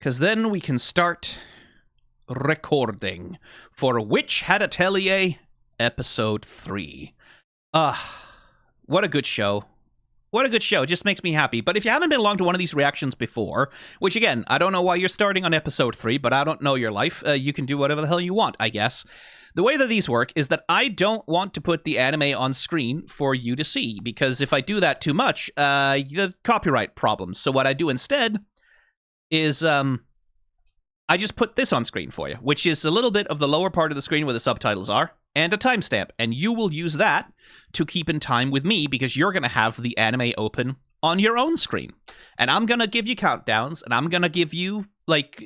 because then we can start recording for Witch Had Atelier Episode 3. What a good show. What a good show. It just makes me happy. But if you haven't been along to one of these reactions before, which again, I don't know why you're starting on Episode 3, but I don't know your life. You can do whatever the hell you want, I guess. The way that these work is that I don't want to put the anime on screen for you to see, because if I do that too much, the copyright problems. So what I do instead is I just put this on screen for you, which is a little bit of the lower part of the screen where the subtitles are, and a timestamp. And you will use that to keep in time with me, because you're going to have the anime open on your own screen. And I'm going to give you countdowns, and I'm going to give you, like,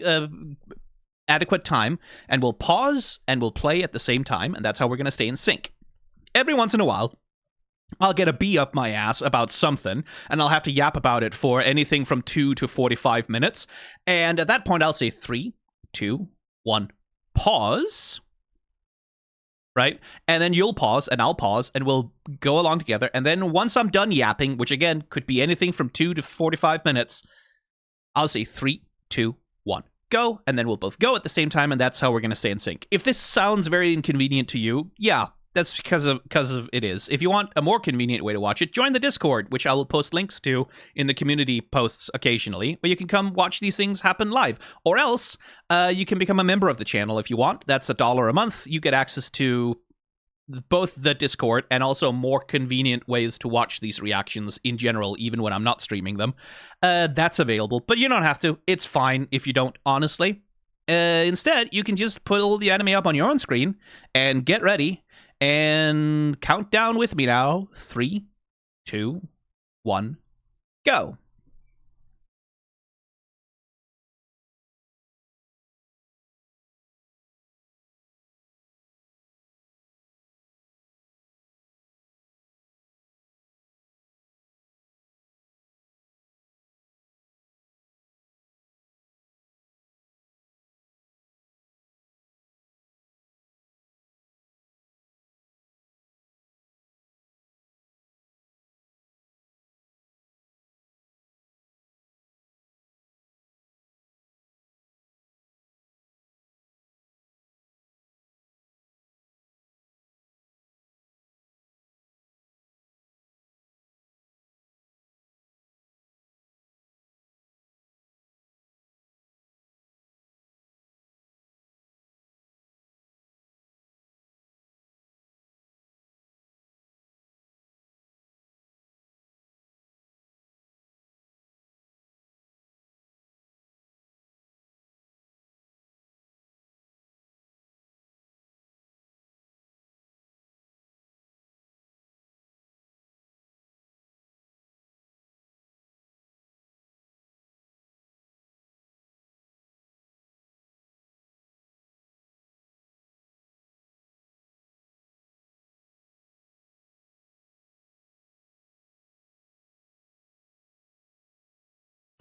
adequate time, and we'll pause and we'll play at the same time, and that's how we're going to stay in sync. Every once in a while, I'll get a bee up my ass about something, and I'll have to yap about it for anything from 2 to 45 minutes. And at that point, I'll say 3, 2, 1, pause. Right? And then you'll pause, and I'll pause, and we'll go along together. And then once I'm done yapping, which again could be anything from 2 to 45 minutes, I'll say 3, 2, 1, go. And then we'll both go at the same time, and that's how we're going to stay in sync. If this sounds very inconvenient to you, yeah, that's because of it is. If you want a more convenient way to watch it, join the Discord, which I will post links to in the community posts occasionally, where you can come watch these things happen live. Or else, you can become a member of the channel if you want. That's $1 a month. You get access to both the Discord and also more convenient ways to watch these reactions in general, even when I'm not streaming them. That's available, but you don't have to. It's fine if you don't, honestly. Instead, you can just pull the anime up on your own screen and get ready. And count down with me now. 3, 2, 1, go.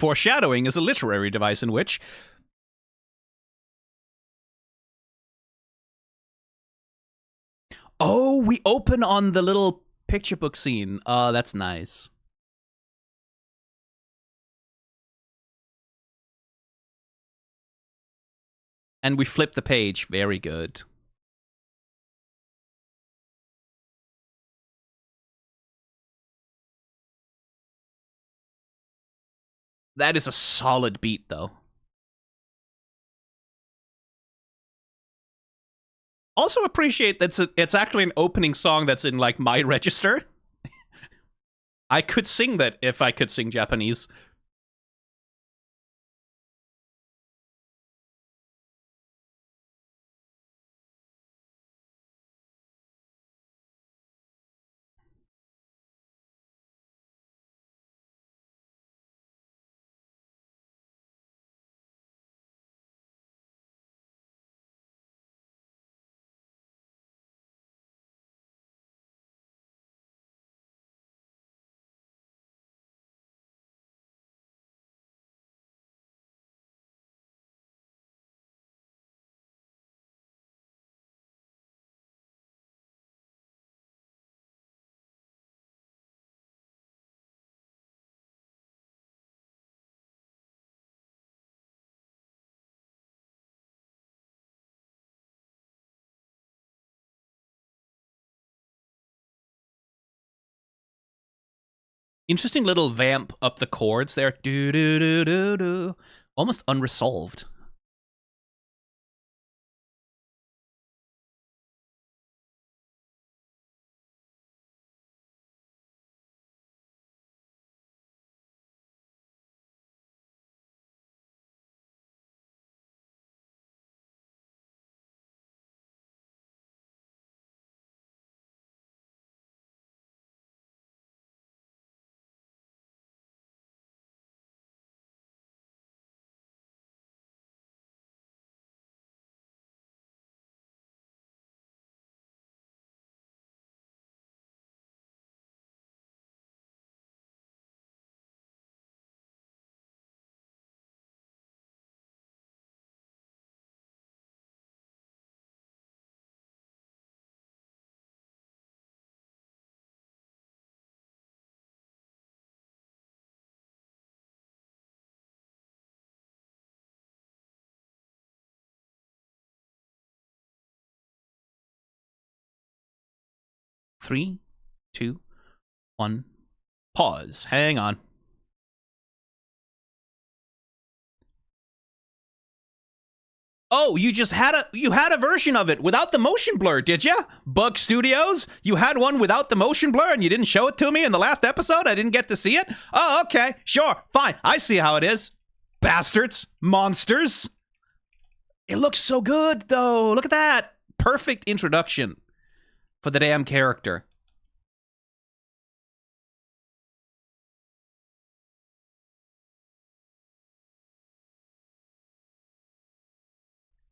Foreshadowing is a literary device in which... Oh, we open on the little picture book scene. That's nice. And we flip the page. Very good. That is a solid beat, though. Also appreciate that it's actually an opening song that's in, like, my register. I could sing that if I could sing Japanese. Interesting little vamp up the chords there. Do do do do do. Almost unresolved. Three, two, one. Pause. Hang on. Oh, you had a version of it without the motion blur, did you? Bug Studios, you had one without the motion blur and you didn't show it to me in the last episode? I didn't get to see it? Oh, okay. Sure. Fine. I see how it is. Bastards. Monsters. It looks so good, though. Look at that. Perfect introduction for the damn character.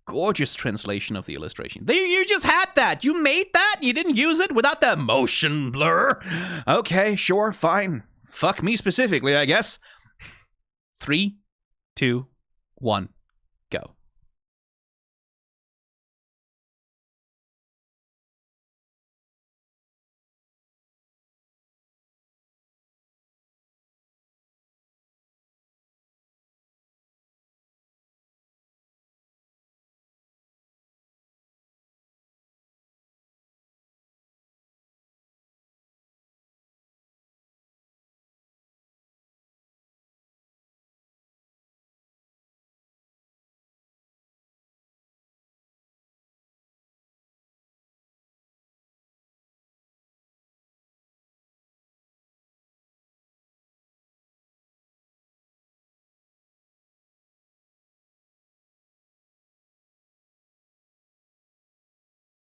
Gorgeous translation of the illustration. You just had that. You made that. You didn't use it without the motion blur. Okay, sure, fine. Fuck me specifically, I guess. 3, 2, 1, go.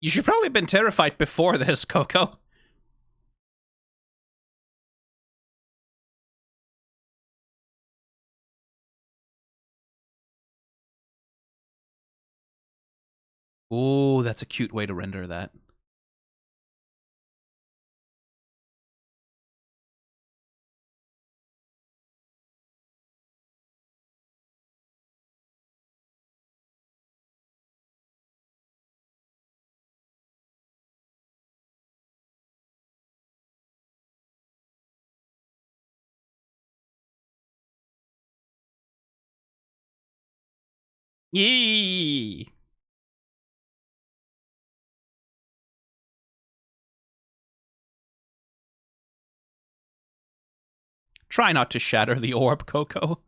You should probably have been terrified before this, Coco. Ooh, that's a cute way to render that. Yee! Try not to shatter the orb, Coco.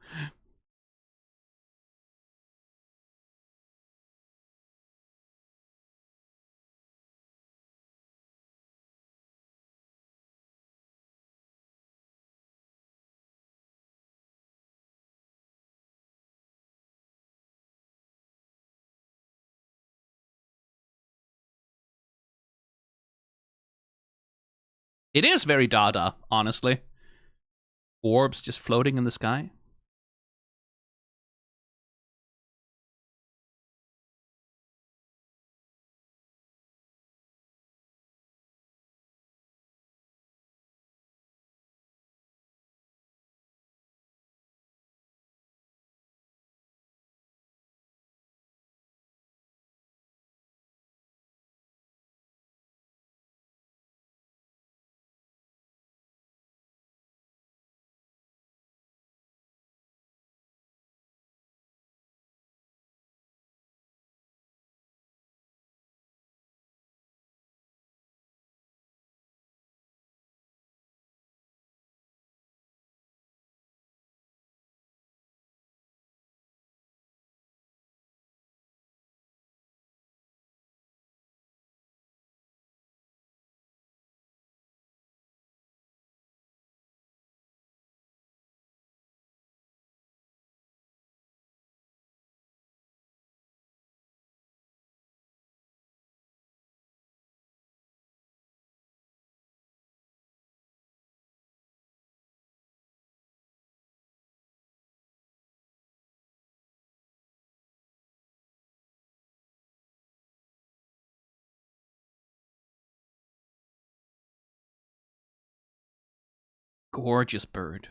It is very Dadah, honestly. Orbs just floating in the sky. Gorgeous bird.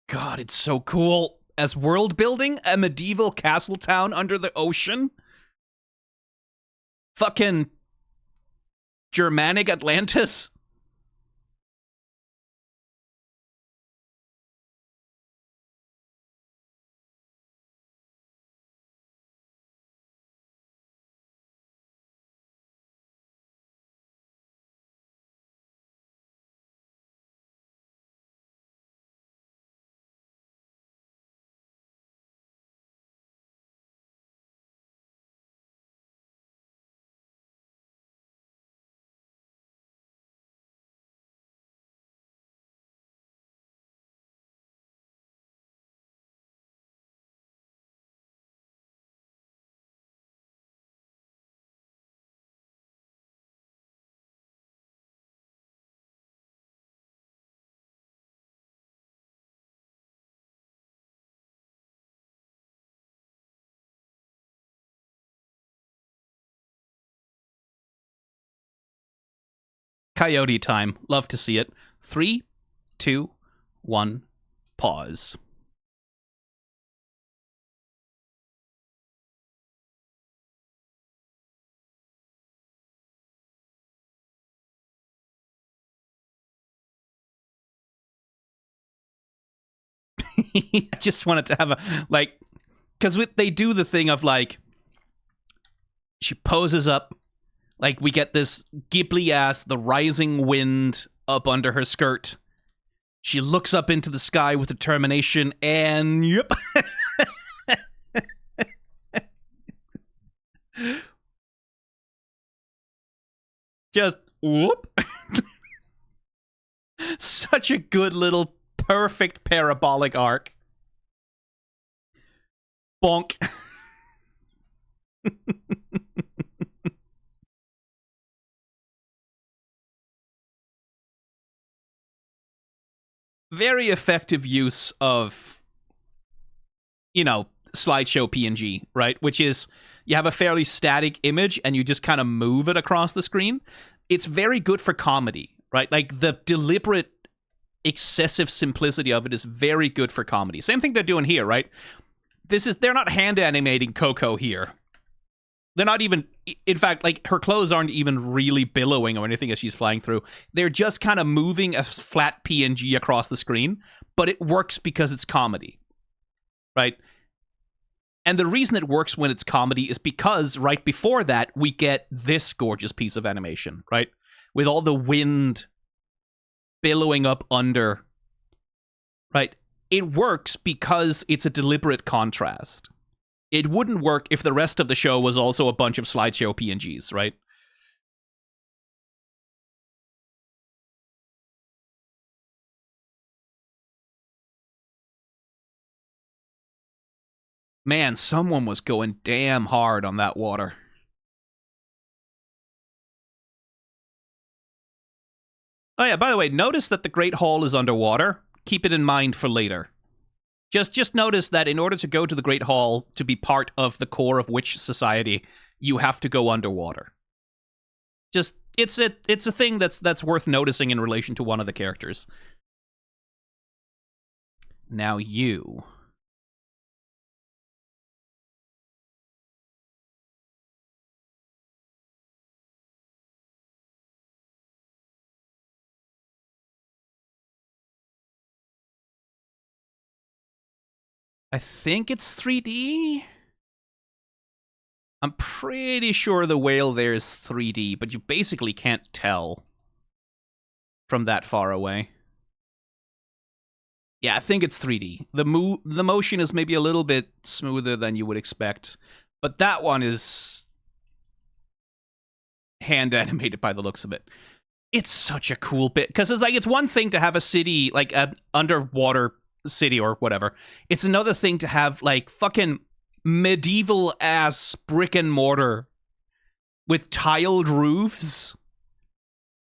God, it's so cool. As world building, a medieval castle town under the ocean. Fucking Germanic Atlantis. Coyote time. Love to see it. 3, 2, 1, pause. I just wanted to have a, like, because they do the thing of, like, she poses up, like, we get this Ghibli ass, the rising wind up under her skirt. She looks up into the sky with determination, and yep. Just whoop. Such a good little perfect parabolic arc. Bonk. Very effective use of, you know, slideshow PNG, right? Which is, you have a fairly static image and you just kind of move it across the screen. It's very good for comedy, right? Like, the deliberate, excessive simplicity of it is very good for comedy. Same thing they're doing here, right? They're not hand animating Coco here. They're not even, in fact, like, her clothes aren't even really billowing or anything as she's flying through. They're just kind of moving a flat PNG across the screen, but it works because it's comedy, right? And the reason it works when it's comedy is because right before that, we get this gorgeous piece of animation, right? With all the wind billowing up under, right? It works because it's a deliberate contrast. It wouldn't work if the rest of the show was also a bunch of slideshow PNGs, right? Man, someone was going damn hard on that water. Oh yeah, by the way, notice that the Great Hall is underwater. Keep it in mind for later. Just notice that in order to go to the Great Hall, to be part of the core of Witch Society, you have to go underwater. Just, it's a thing that's worth noticing in relation to one of the characters. Now you. I think it's 3D. I'm pretty sure the whale there is 3D, but you basically can't tell from that far away. Yeah, I think it's 3D. The motion is maybe a little bit smoother than you would expect, But that one is hand animated by the looks of it. It's such a cool bit because it's like it's one thing to have a city like an underwater city or whatever. It's another thing to have like fucking medieval ass brick and mortar with tiled roofs.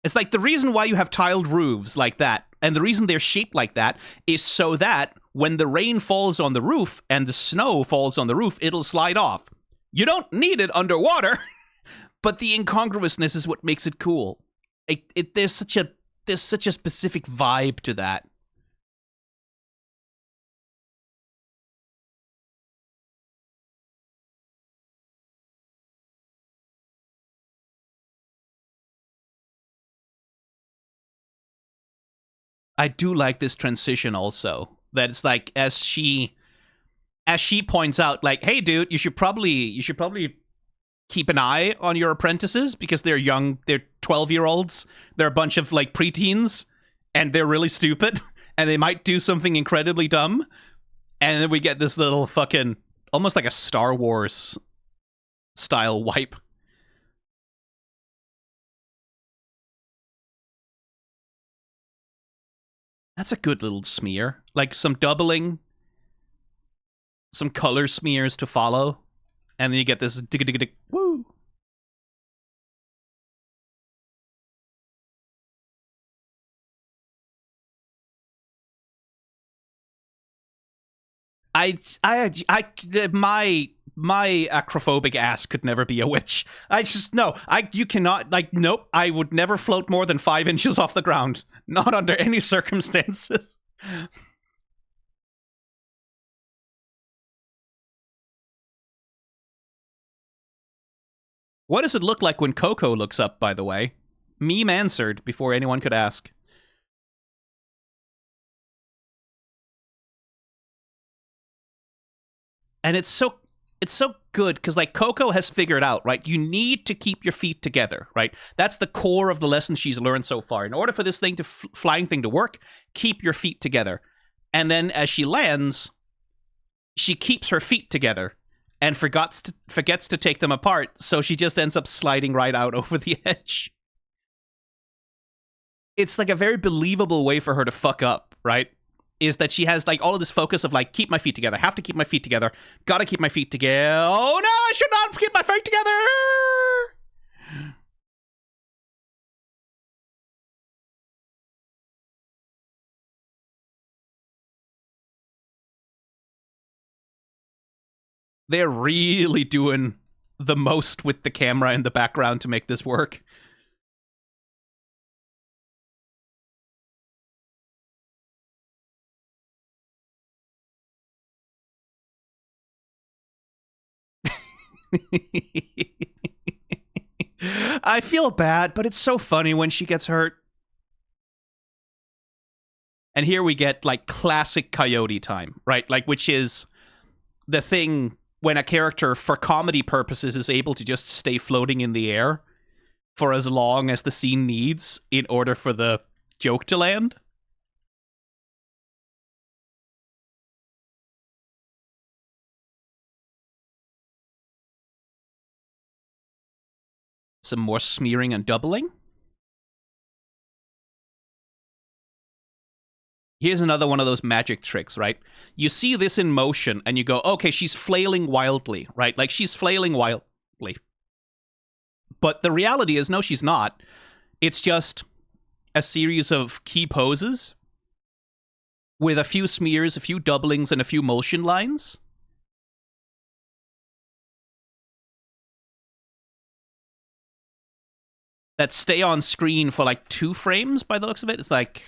It's like the reason why you have tiled roofs like that, and the reason they're shaped like that, is so that when the rain falls on the roof and the snow falls on the roof, it'll slide off. You don't need it underwater, but the incongruousness is what makes it cool. There's such a specific vibe to that. I do like this transition also. That it's like as she points out, like, hey dude, you should probably keep an eye on your apprentices because they're young, they're 12-year-olds, they're a bunch of like preteens, and they're really stupid, and they might do something incredibly dumb. And then we get this little fucking almost like a Star Wars style wipe. That's a good little smear. Like some doubling, some color smears to follow, and then you get this woo. My acrophobic ass could never be a witch. You cannot, like, nope, I would never float more than 5 inches off the ground. Not under any circumstances. What does it look like when Coco looks up, by the way? Meme answered before anyone could ask. And it's so good because like Coco has figured out, right? You need to keep your feet together, right? That's the core of the lesson she's learned so far. In order for this thing to flying thing to work, keep your feet together. And then as she lands, she keeps her feet together and forgets to take them apart, so she just ends up sliding right out over the edge. It's like a very believable way for her to fuck up, right? Is that she has like all of this focus of like, keep my feet together, have to keep my feet together, gotta keep my feet together. Oh no, I should not keep my feet together. They're really doing the most with the camera in the background to make this work. I feel bad, but it's so funny when she gets hurt. And here we get like classic Coyote time, right? Like, which is the thing when a character, for comedy purposes, is able to just stay floating in the air for as long as the scene needs in order for the joke to land. Some more smearing and doubling. Here's another one of those magic tricks, right? You see this in motion and you go, okay, she's flailing wildly, right? Like, she's flailing wildly. But the reality is, no, she's not. It's just a series of key poses with a few smears, a few doublings, and a few motion lines. That stay on screen for like 2 frames by the looks of it. It's like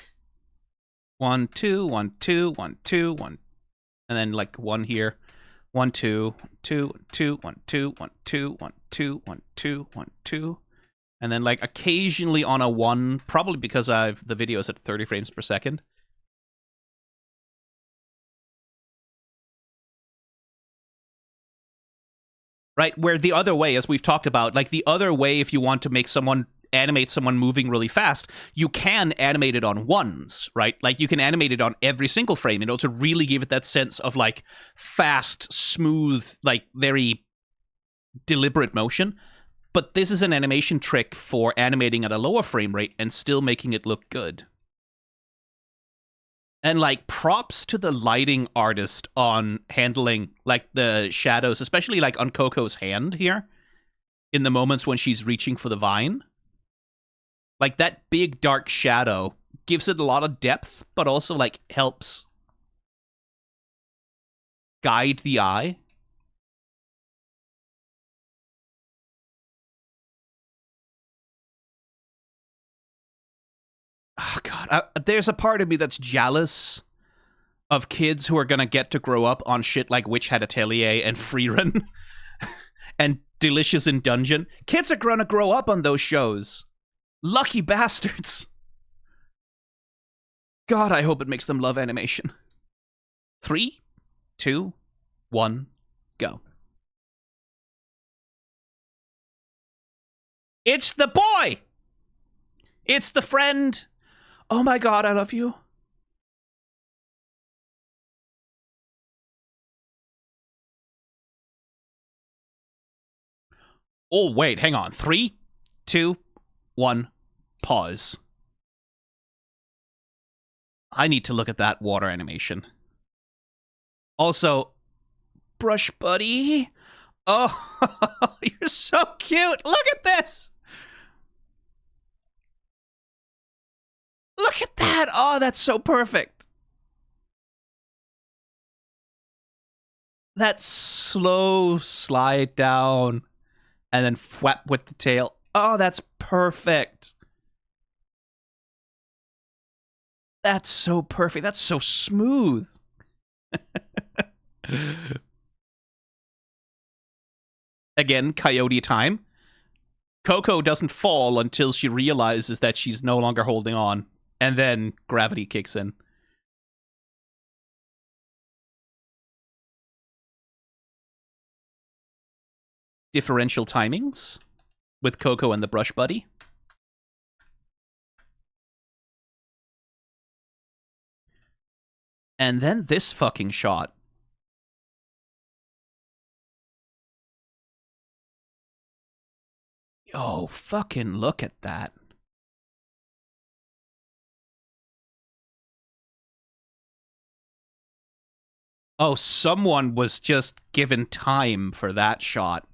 1, 2, 1, 2, 1, 2, 1, and then like 1 here. 1, 2, 2, 2, 1, 2, 1, 2, 1, 2, 1, 2, 1, 2. And then like occasionally on a 1, probably because the video is at 30 frames per second. Right, where the other way, as we've talked about, like the other way, if you want to make someone animate someone moving really fast, you can animate it on 1s, right? Like you can animate it on every single frame, to really give it that sense of like fast, smooth, like very deliberate motion. But this is an animation trick for animating at a lower frame rate and still making it look good. And like props to the lighting artist on handling like the shadows, especially like on Coco's hand here in the moments when she's reaching for the vine. Like that big dark shadow gives it a lot of depth, but also like helps guide the eye. Oh god, there's a part of me that's jealous of kids who are gonna get to grow up on shit like Witch Hat Atelier and Freerun and Delicious in Dungeon. Kids are gonna grow up on those shows. Lucky bastards. God, I hope it makes them love animation. 3, 2, 1, go. It's the boy! It's the friend! Oh my god, I love you. Oh, wait, hang on. 3, 2, 1, pause. I need to look at that water animation. Also, Brush Buddy. Oh, you're so cute. Look at this. Look at that. Oh, that's so perfect. That slow slide down and then flap with the tail. Oh, that's perfect. That's so perfect. That's so smooth. Again, coyote time. Coco doesn't fall until she realizes that she's no longer holding on, and then gravity kicks in. Differential timings with Coco and the Brush Buddy. And then this fucking shot. Oh, fucking look at that. Oh, someone was just given time for that shot.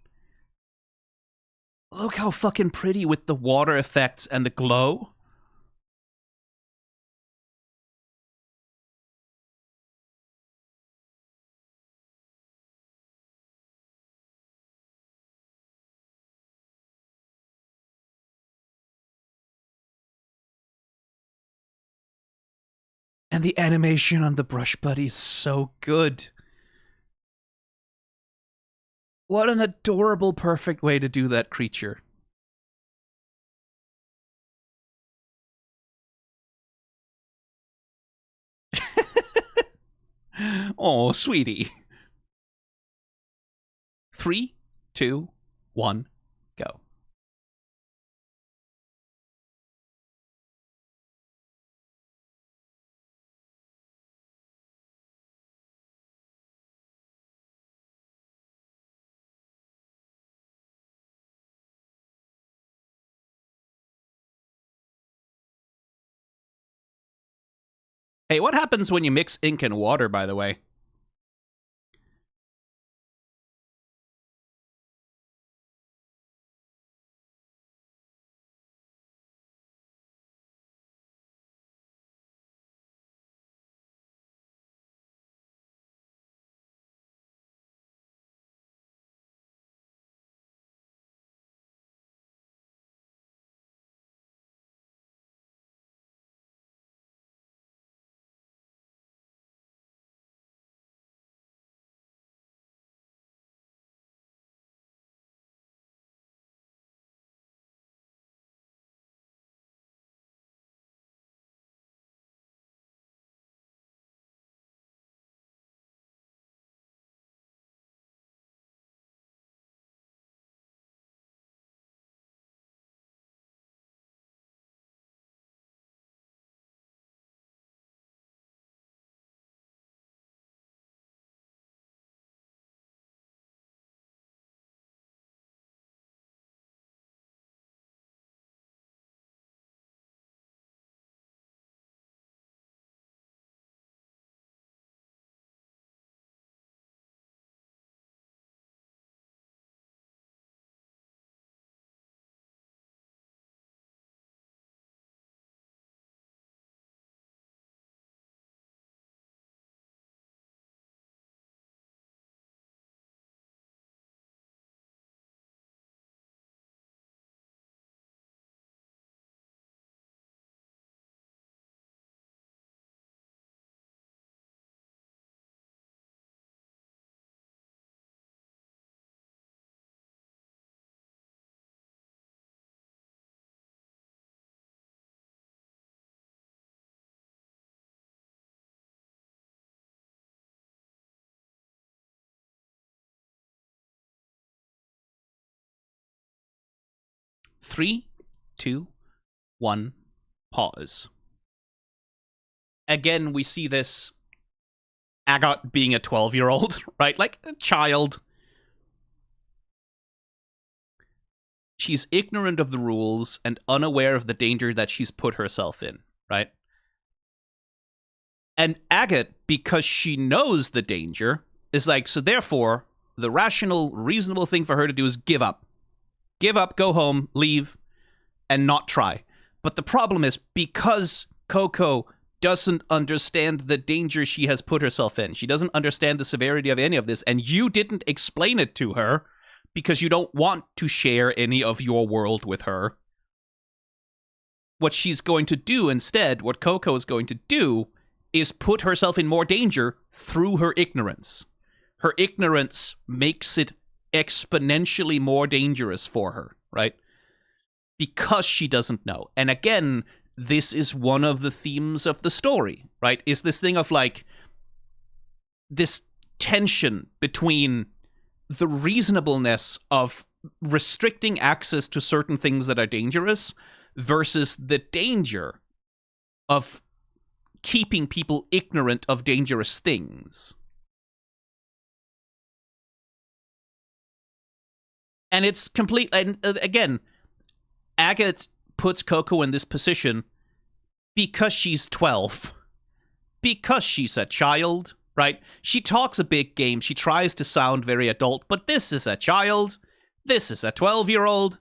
Look how fucking pretty with the water effects and the glow. And the animation on the Brush Buddy is so good. What an adorable, perfect way to do that creature. Oh, sweetie. 3, 2, 1, go. Hey, what happens when you mix ink and water, by the way? 3, 2, 1, pause. Again, we see this Agat being a 12-year-old, right? Like a child. She's ignorant of the rules and unaware of the danger that she's put herself in, right? And Agat, because she knows the danger, is like, so therefore, the rational, reasonable thing for her to do is give up. Give up, go home, leave, and not try. But the problem is, because Coco doesn't understand the danger she has put herself in, she doesn't understand the severity of any of this, and you didn't explain it to her because you don't want to share any of your world with her. What she's going to do instead, what Coco is going to do, is put herself in more danger through her ignorance. Her ignorance makes it exponentially more dangerous for her, right? Because she doesn't know. And again, this is one of the themes of the story, right? Is this thing of like this tension between the reasonableness of restricting access to certain things that are dangerous versus the danger of keeping people ignorant of dangerous things. And it's complete. And again, Agat puts Coco in this position because she's 12. Because she's a child, right? She talks a big game. She tries to sound very adult, but this is a child. This is a 12-year-old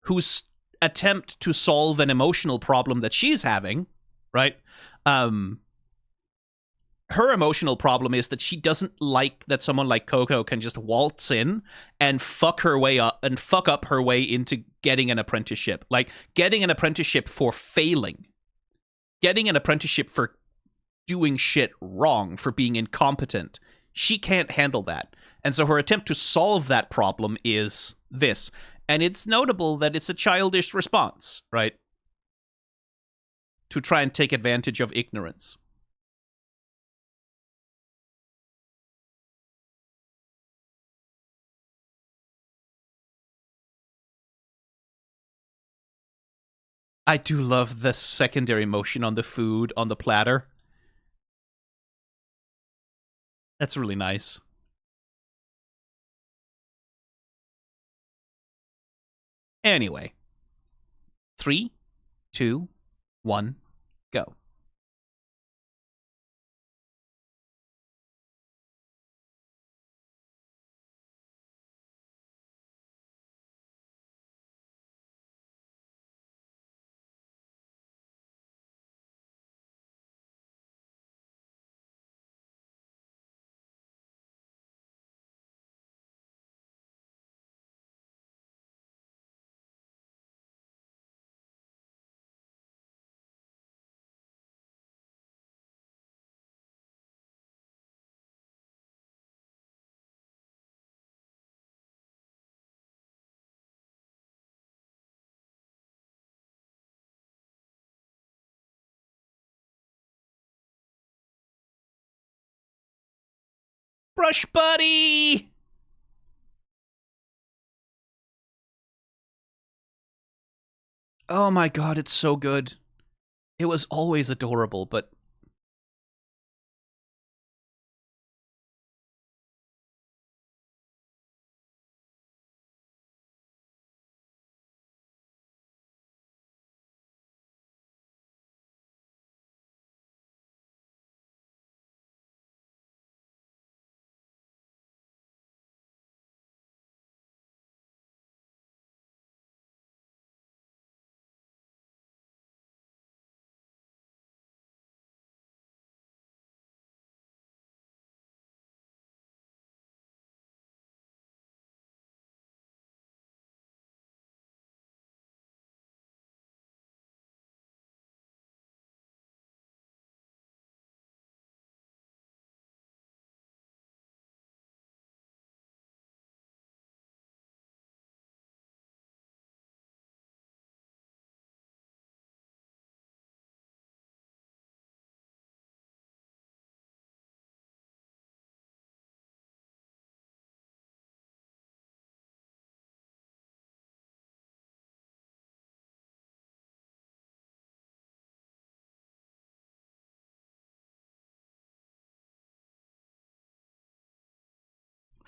whose attempt to solve an emotional problem that she's having, right? Her emotional problem is that she doesn't like that someone like Coco can just waltz in and fuck up her way into getting an apprenticeship. Like getting an apprenticeship for failing. Getting an apprenticeship for doing shit wrong, for being incompetent. She can't handle that. And so her attempt to solve that problem is this. And it's notable that it's a childish response, right? To try and take advantage of ignorance. I do love the secondary motion on the food on the platter. That's really nice. Anyway, 3, 2, 1, go. Brush buddy! Oh my god, it's so good. It was always adorable, but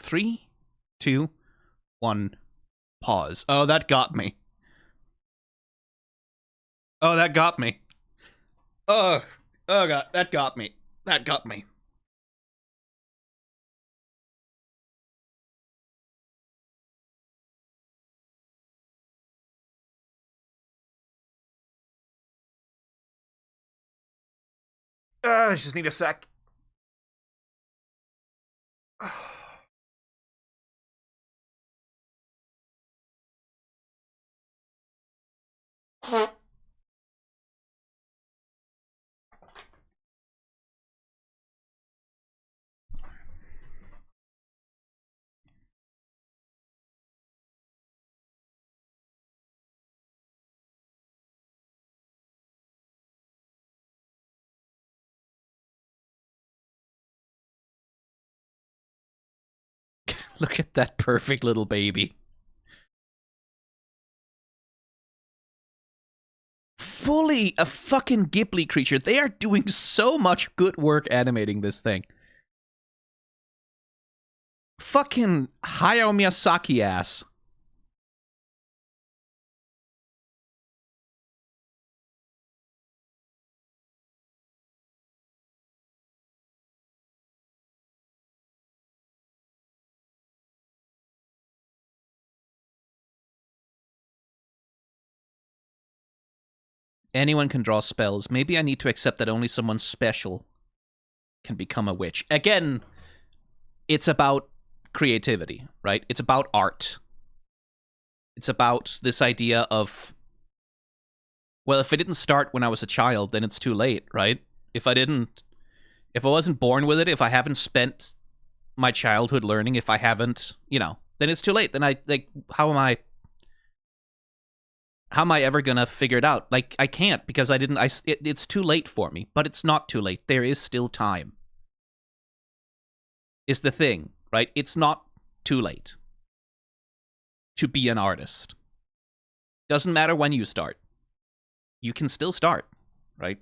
3, 2, 1, pause. Oh, that got me. Oh, that got me. Oh god, that got me. That got me. I just need a sec. Look at that perfect little baby. Fully a fucking Ghibli creature. They are doing so much good work animating this thing. Fucking Hayao Miyazaki ass. Anyone can draw spells. Maybe I need to accept that only someone special can become a witch. Again, it's about creativity, right? It's about art. It's about this idea of, well, if it didn't start when I was a child, then it's too late, right? If I wasn't born with it, if I haven't spent my childhood learning, if I haven't, then it's too late. Then how am I ever gonna figure it out? Like, I can't, because it's too late for me. But it's not too late. There is still time. Is the thing, right? It's not too late to be an artist. Doesn't matter when you start. You can still start, right?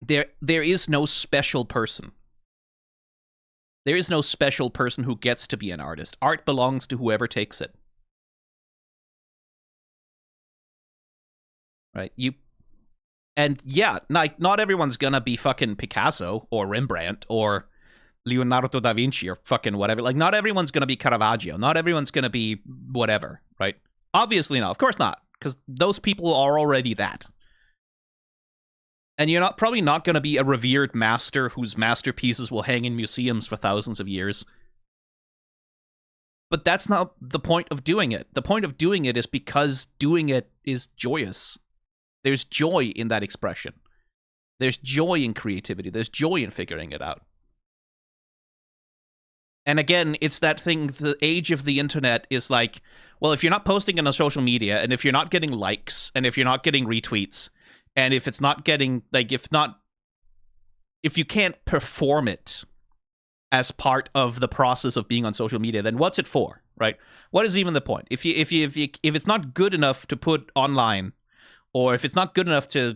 There is no special person. There is no special person who gets to be an artist. Art belongs to whoever takes it. Right? And yeah, not everyone's gonna be fucking Picasso or Rembrandt or Leonardo da Vinci or fucking whatever. Like, not everyone's gonna be Caravaggio. Not everyone's gonna be whatever, right? Obviously not. Of course not, because those people are already that. And you're probably not gonna be a revered master whose masterpieces will hang in museums for thousands of years. But that's not the point of doing it. The point of doing it is because doing it is joyous. There's joy in that expression. There's joy in creativity. There's joy in figuring it out. And again, it's that thing, the age of the internet is like, well, if you're not posting it on social media, and if you're not getting likes, and if you're not getting retweets, and if it's not getting, like, if you can't perform it as part of the process of being on social media, then what's it for, right? What is even the point? If it's not good enough to put online, or if it's not good enough to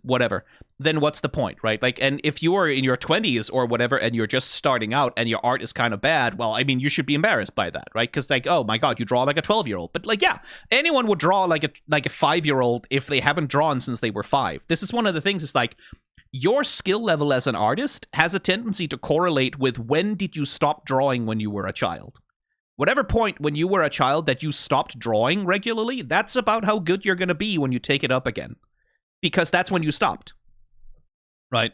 whatever, then what's the point, right? Like, and if you are in your 20s or whatever, and you're just starting out and your art is kind of bad, well, I mean, you should be embarrassed by that, right? Because, like, oh my god, you draw like a 12-year-old. But, like, yeah, anyone would draw like a 5-year-old if they haven't drawn since they were 5. This is one of the things, is like, your skill level as an artist has a tendency to correlate with when did you stop drawing when you were a child. Whatever point when you were a child that you stopped drawing regularly, that's about how good you're going to be when you take it up again. Because that's when you stopped. Right?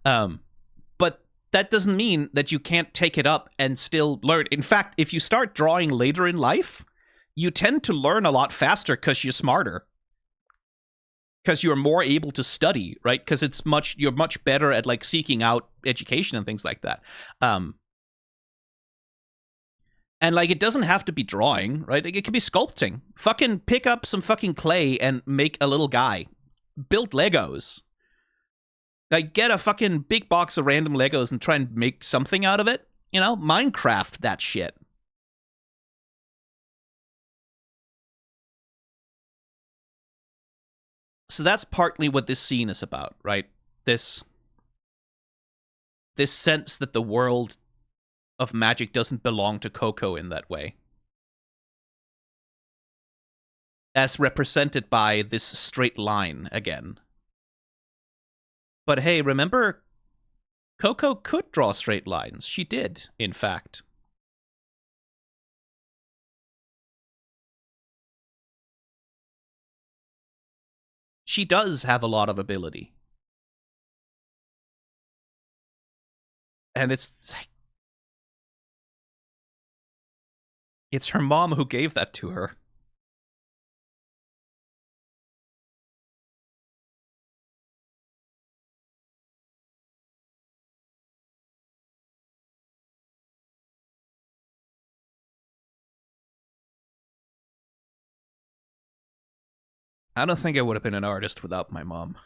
But that doesn't mean that you can't take it up and still learn. In fact, if you start drawing later in life, you tend to learn a lot faster because you're smarter. Because you're more able to study, right? Because you're much better at, like, seeking out education and things like that. And, like, it doesn't have to be drawing, right? It could be sculpting. Fucking pick up some fucking clay and make a little guy. Build Legos. Like, get a fucking big box of random Legos and try and make something out of it. You know? Minecraft that shit. So that's partly what this scene is about, right? This sense that the world of magic doesn't belong to Coco in that way. As represented by this straight line again. But hey, remember, Coco could draw straight lines. She did, in fact. She does have a lot of ability. And it's her mom who gave that to her. I don't think I would have been an artist without my mom.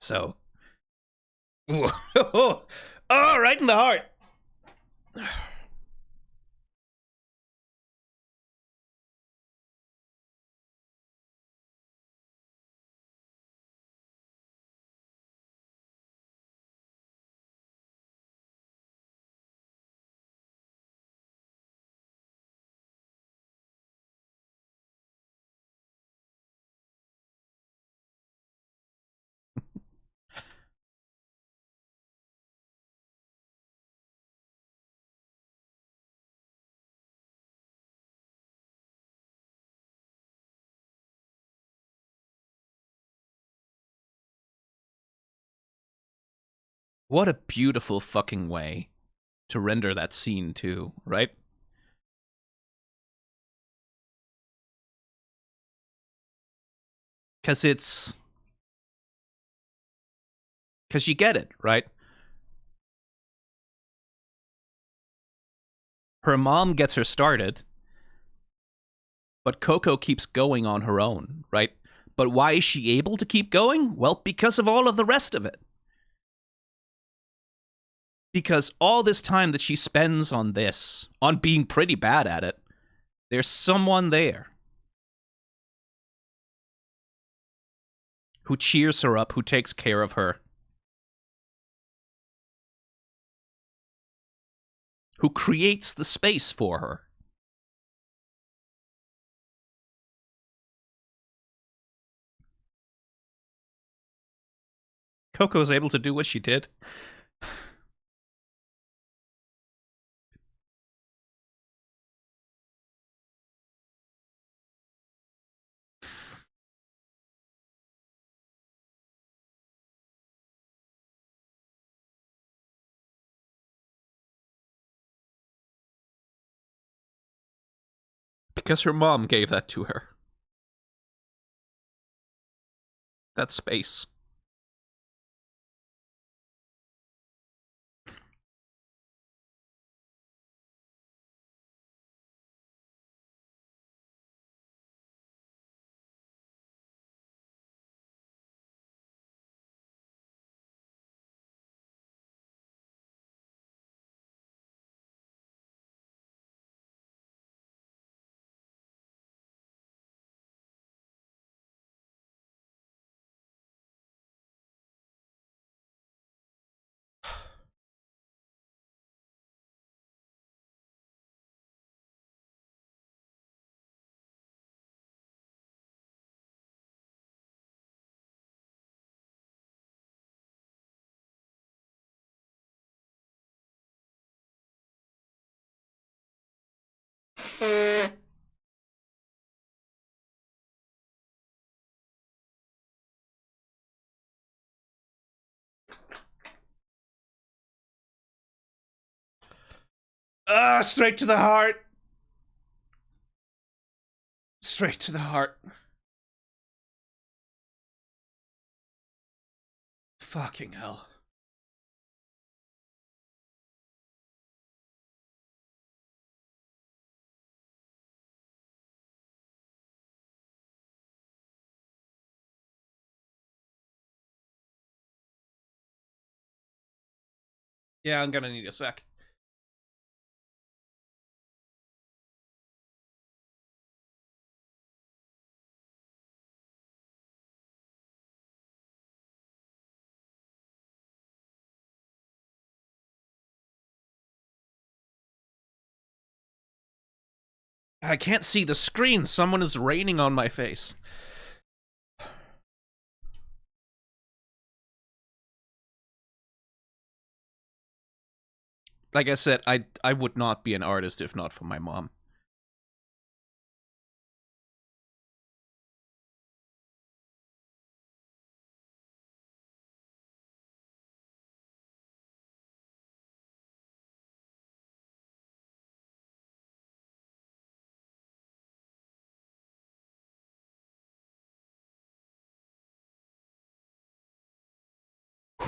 So. Oh, right in the heart. What a beautiful fucking way to render that scene, too, right? Because it's. Because you get it, right? Her mom gets her started, but Coco keeps going on her own, right? But why is she able to keep going? Well, because of all of the rest of it. Because all this time that she spends on this, on being pretty bad at it, there's someone there who cheers her up, who takes care of her, who creates the space for her. Coco's able to do what she did. Because her mom gave that to her. That space. Straight to the heart. Straight to the heart. Fucking hell. Yeah, I'm gonna need a sec. I can't see the screen. Someone is raining on my face. Like I said, I would not be an artist if not for my mom.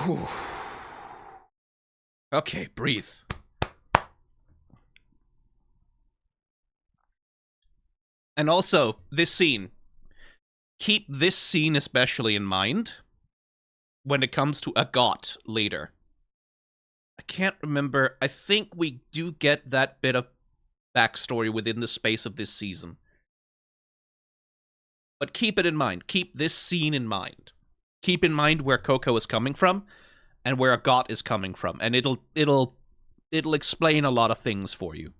Whew. Okay, breathe. And also, this scene. Keep this scene especially in mind when it comes to a got later. I can't remember. I think we do get that bit of backstory within the space of this season. But keep it in mind. Keep this scene in mind. Keep in mind where Coco is coming from and where a got is coming from, and it'll explain a lot of things for you.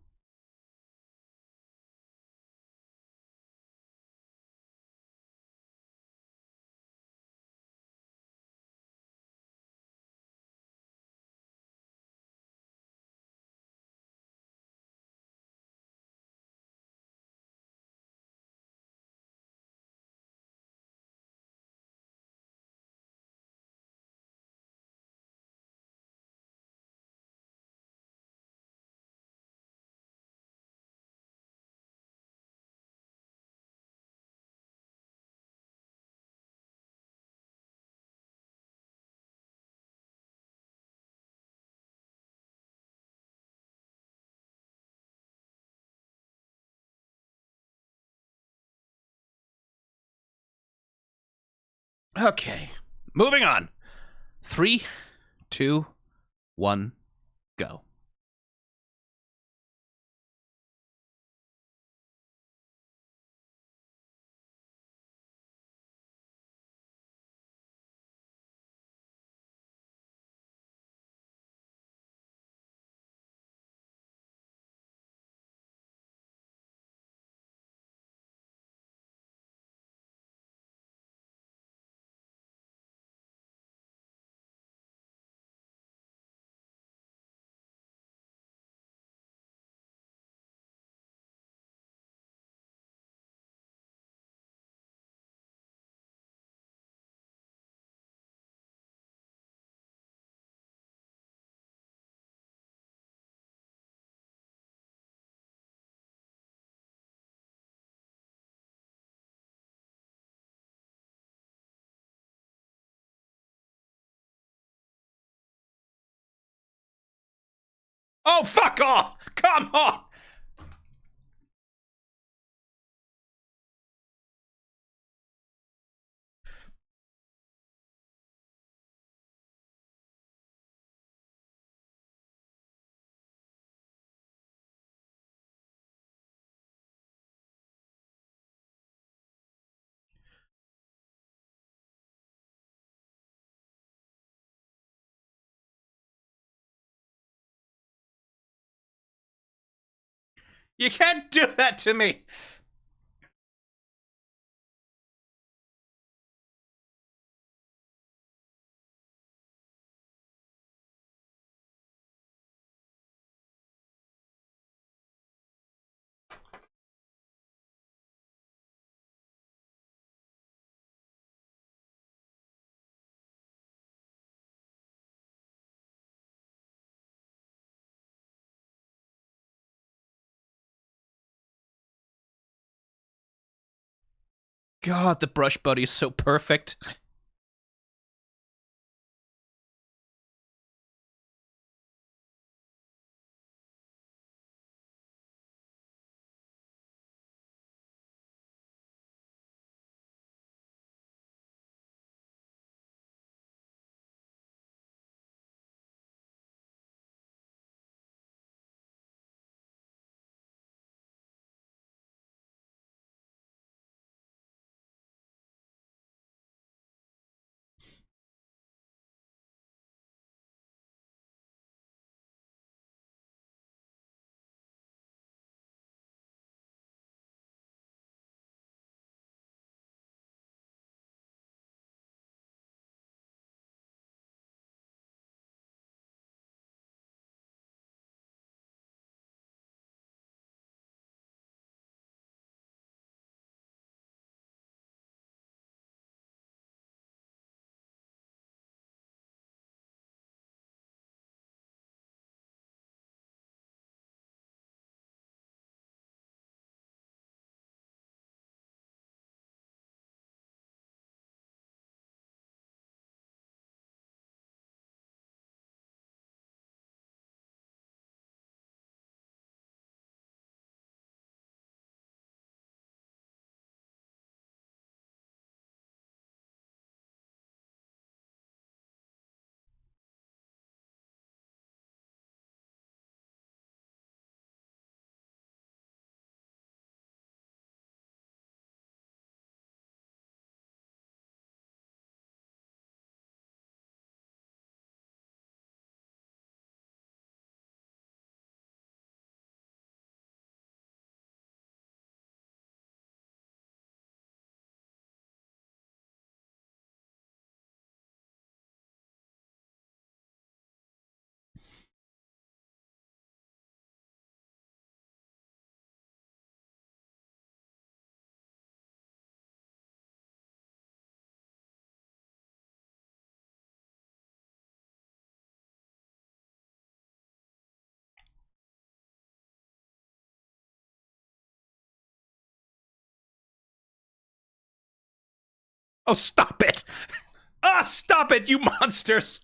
Okay, moving on. 3, 2, 1, go. Oh, fuck off! Come on! You can't do that to me! God, the brush buddy is so perfect. Oh, stop it! Ah, stop it, you monsters!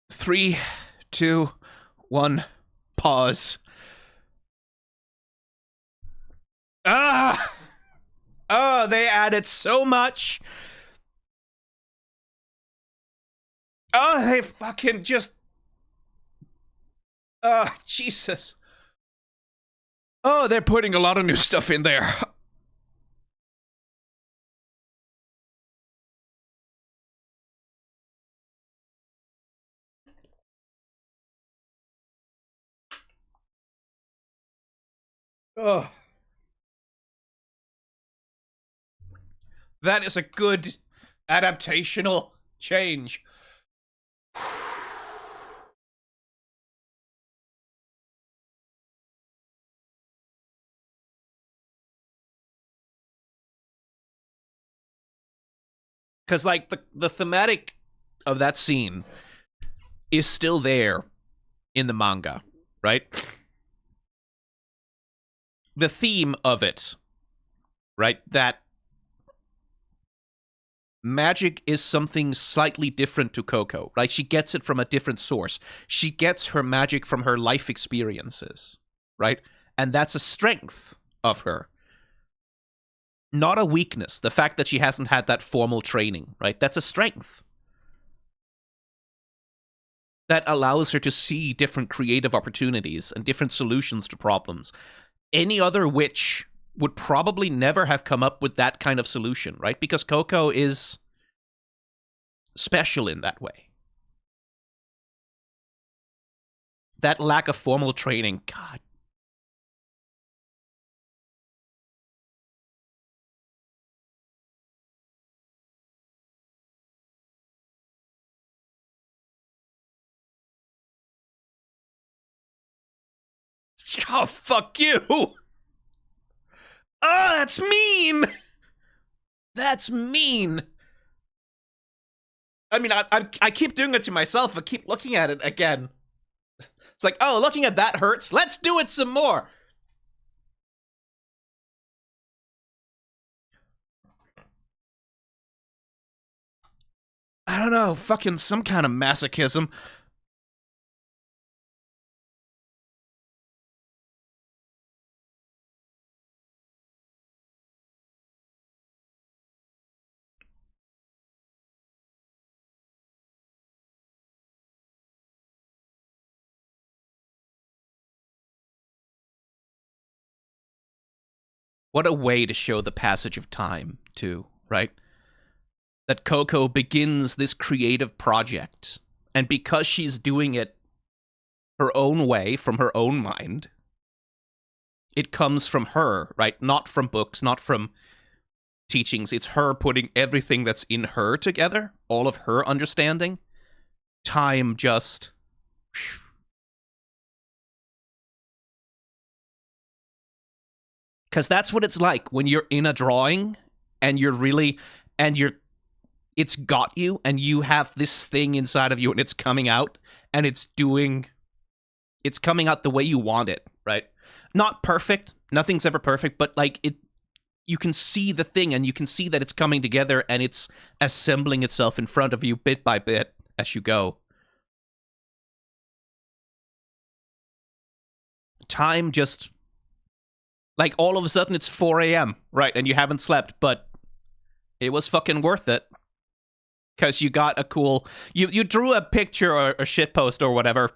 Three, two, one, pause. Ah! Oh, they added so much. Oh, they fucking just... Oh, Jesus. Oh, they're putting a lot of new stuff in there. Oh. That is a good adaptational change. Because, like, the thematic of that scene is still there in the manga, right? The theme of it, right? That magic is something slightly different to Coco, right? She gets it from a different source. She gets her magic from her life experiences, right? And that's a strength of her. Not a weakness. The fact that she hasn't had that formal training, right? That's a strength. That allows her to see different creative opportunities and different solutions to problems. Any other witch would probably never have come up with that kind of solution, right? Because Coco is special in that way. That lack of formal training, God. Oh, fuck you! Oh, that's mean! That's mean! I mean, I keep doing it to myself. I keep looking at it again. It's like, oh, looking at that hurts. Let's do it some more. I don't know, fucking some kind of masochism. What a way to show the passage of time, too, right? That Coco begins this creative project, and because she's doing it her own way, from her own mind, it comes from her, right? Not from books, not from teachings. It's her putting everything that's in her together, all of her understanding. Time just... Because that's what it's like when you're in a drawing and you're really... and you're... it's got you, and you have this thing inside of you, and it's coming out, and it's doing... it's coming out the way you want it, right? Not perfect. Nothing's ever perfect, but, like, it... you can see the thing, and you can see that it's coming together, and it's assembling itself in front of you bit by bit as you go. Time just... like, all of a sudden it's 4 a.m., right? And you haven't slept, but it was fucking worth it. Because you got a cool... You drew a picture or a shitpost or whatever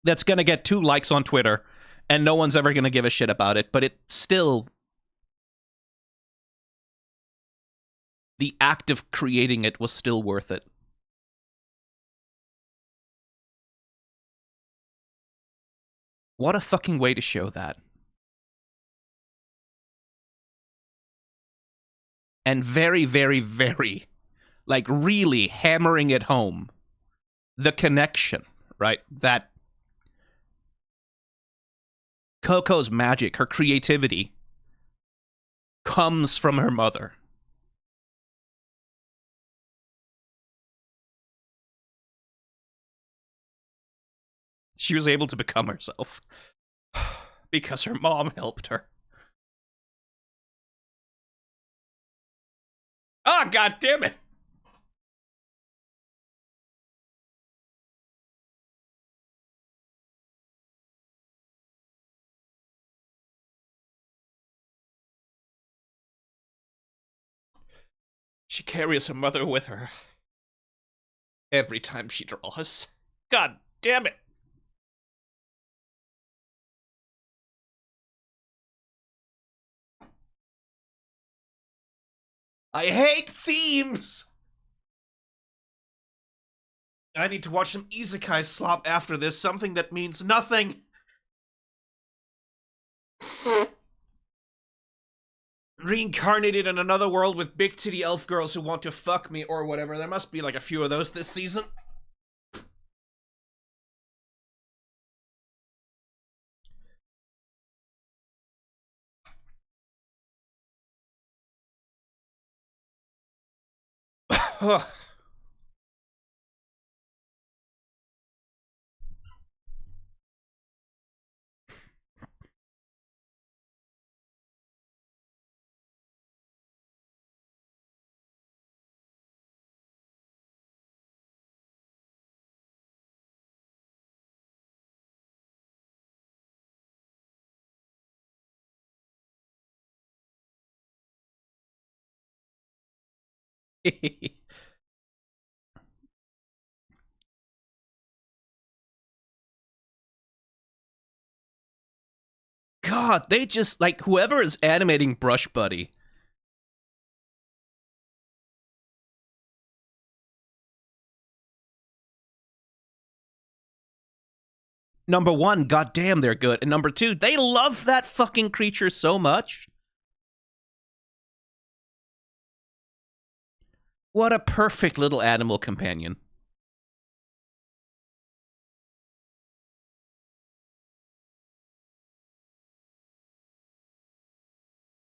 that's gonna get 2 likes on Twitter, and no one's ever gonna give a shit about it, but it still... the act of creating it was still worth it. What a fucking way to show that. and very, very, very, like, really hammering it home. The connection, right? That Coco's magic, her creativity, comes from her mother. She was able to become herself because her mom helped her. Ah, god damn it! She carries her mother with her every time she draws. God damn it! I hate themes! I need to watch some isekai slop after this, something that means nothing. Reincarnated in another world with big titty elf girls who want to fuck me or whatever. There must be like a few of those this season. God, they just, like, whoever is animating Brush Buddy. Number one, goddamn, they're good. And number two, they love that fucking creature so much. What a perfect little animal companion.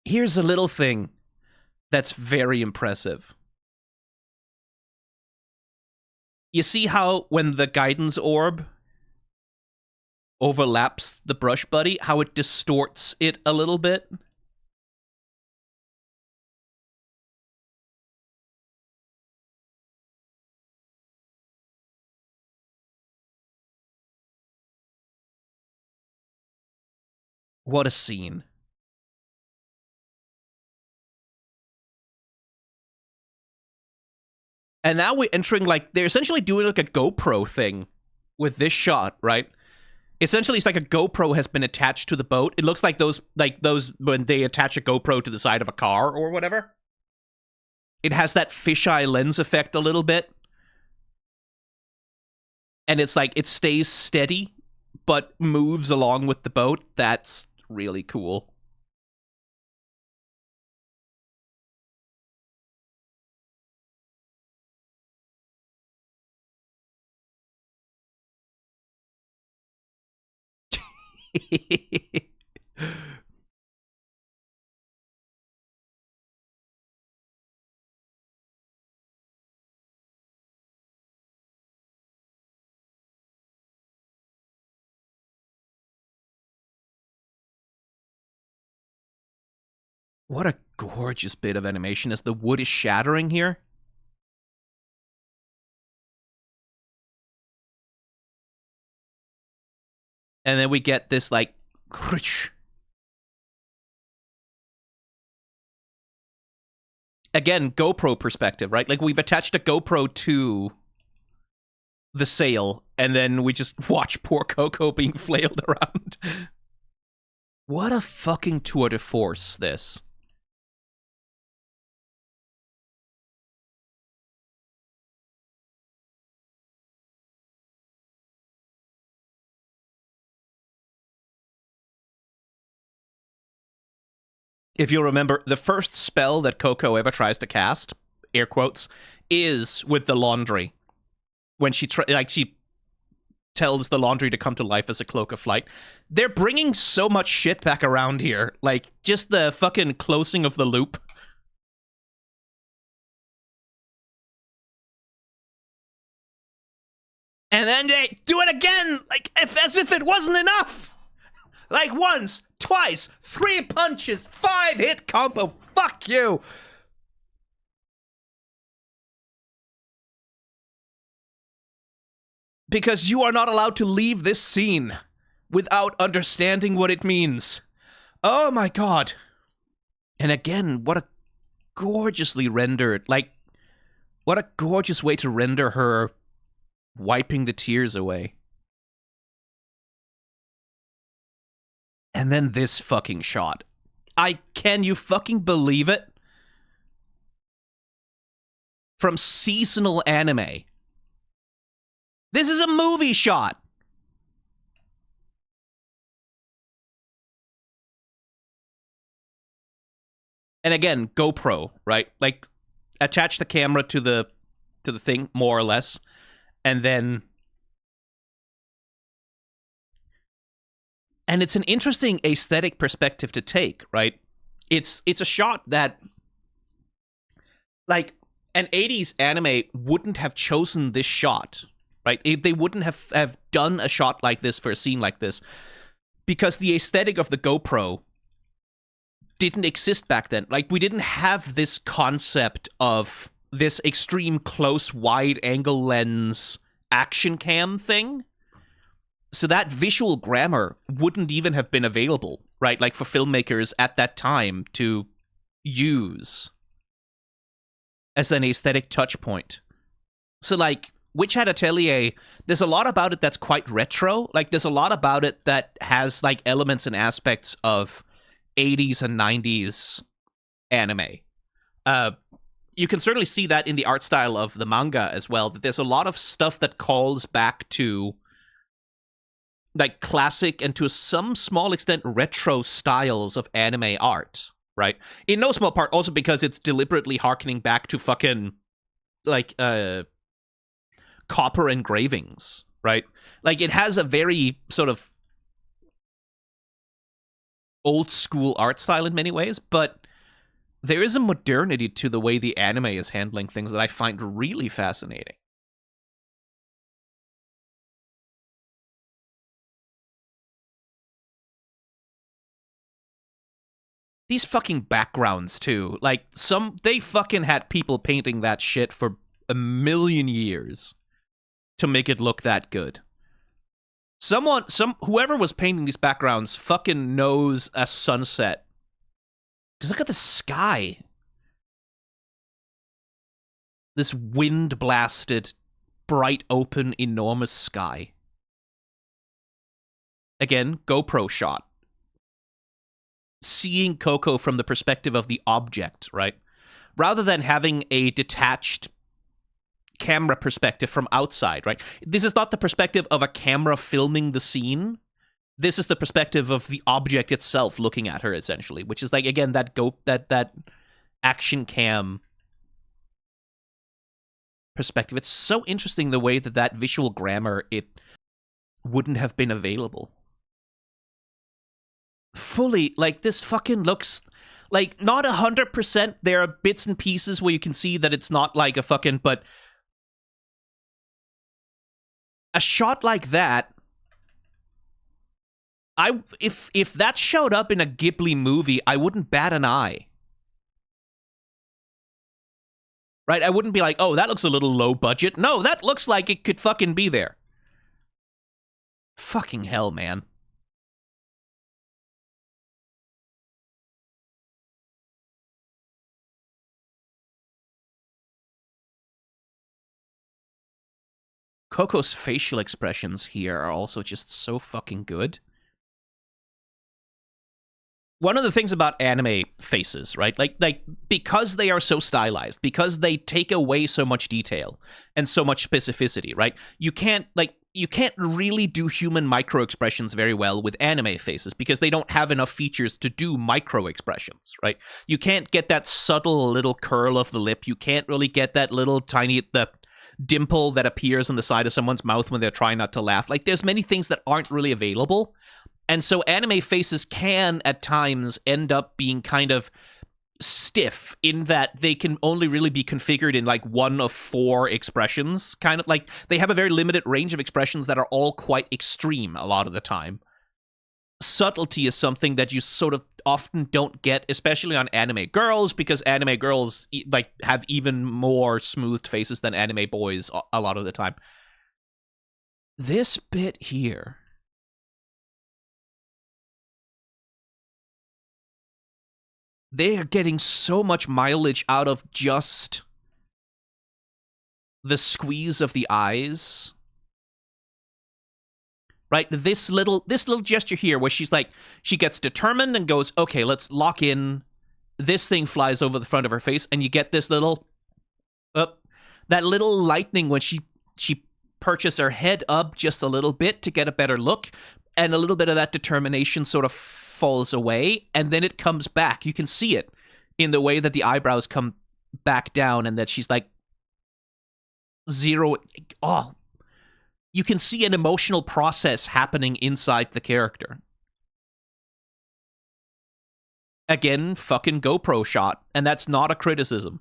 Here's a little thing that's very impressive. You see how when the guidance orb overlaps the Brush Buddy, how it distorts it a little bit? What a scene. And now we're entering, like, they're essentially doing like a GoPro thing with this shot, right? Essentially, it's like a GoPro has been attached to the boat. It looks like those when they attach a GoPro to the side of a car or whatever. It has that fisheye lens effect a little bit. And it's like it stays steady, but moves along with the boat. That's really cool. What a gorgeous bit of animation as the wood is shattering here. And then we get this, like, again, GoPro perspective, right? Like, we've attached a GoPro to the sail, and then we just watch poor Coco being flailed around. What a fucking tour de force, this. if you remember, the first spell that Coco ever tries to cast, air quotes, is with the laundry. When she she tells the laundry to come to life as a cloak of flight. They're bringing so much shit back around here. Like, just the fucking closing of the loop. And then they do it again, like, as if it wasn't enough. Like, once, twice, 3 punches, 5-hit combo. Fuck you. Because you are not allowed to leave this scene without understanding what it means. Oh my god. And again, what a gorgeously rendered, like, what a gorgeous way to render her wiping the tears away. And then this fucking shot. Can you fucking believe it? From seasonal anime. This is a movie shot. And again, GoPro, right? Like, attach the camera to the thing, more or less, and then... And it's an interesting aesthetic perspective to take, right? It's a shot that, like, an 80s anime wouldn't have chosen this shot, right? They wouldn't have done a shot like this for a scene like this, because the aesthetic of the GoPro didn't exist back then. Like, we didn't have this concept of this extreme close wide angle lens action cam thing. So that visual grammar wouldn't even have been available, right? Like, for filmmakers at that time to use as an aesthetic touch point. So, like, Witch Hat Atelier, there's a lot about it that's quite retro. Like, there's a lot about it that has, like, elements and aspects of 80s and 90s anime. You can certainly see that in the art style of the manga as well, that there's a lot of stuff that calls back to, like, classic and to some small extent retro styles of anime art, right? In no small part also because it's deliberately harkening back to fucking, like, copper engravings, right? Like, it has a very sort of old school art style in many ways, but there is a modernity to the way the anime is handling things that I find really fascinating. These fucking backgrounds, too. Like, they fucking had people painting that shit for a million years to make it look that good. Whoever was painting these backgrounds fucking knows a sunset. Because look at the sky. This wind-blasted, bright, open, enormous sky. Again, GoPro shot. Seeing Coco from the perspective of the object, right? Rather than having a detached camera perspective from outside, right? This is not the perspective of a camera filming the scene. This is the perspective of the object itself looking at her, essentially, which is, like, again, that action cam perspective. It's so interesting the way that visual grammar, it wouldn't have been available. Fully, like, this fucking looks like not 100%. There are bits and pieces where you can see that it's not like a fucking, but a shot like that, if that showed up in a Ghibli movie, I wouldn't bat an eye. Right? I wouldn't be like, oh, that looks a little low budget. No, that looks like it could fucking be there. Fucking hell, man. Coco's facial expressions here are also just so fucking good. One of the things about anime faces, right? Like because they are so stylized, because they take away so much detail and so much specificity, right? You can't, like, you can't really do human micro expressions very well with anime faces because they don't have enough features to do micro expressions, right? You can't get that subtle little curl of the lip. You can't really get that little tiny the dimple that appears on the side of someone's mouth when they're trying not to laugh. Like, there's many things that aren't really available. And so anime faces can at times end up being kind of stiff in that they can only really be configured in like one of four expressions. Kind of like they have a very limited range of expressions that are all quite extreme a lot of the time. Subtlety is something that you sort of often don't get, especially on anime girls, because anime girls like have even more smoothed faces than anime boys a lot of the time. This bit here, they are getting so much mileage out of just the squeeze of the eyes. Right? This little gesture here where she's like, she gets determined and goes, okay, let's lock in. This thing flies over the front of her face, and you get this little that little lightning when she perches her head up just a little bit to get a better look, and a little bit of that determination sort of falls away, and then it comes back. You can see it in the way that the eyebrows come back down, and that she's like you can see an emotional process happening inside the character. Again, fucking GoPro shot, and that's not a criticism.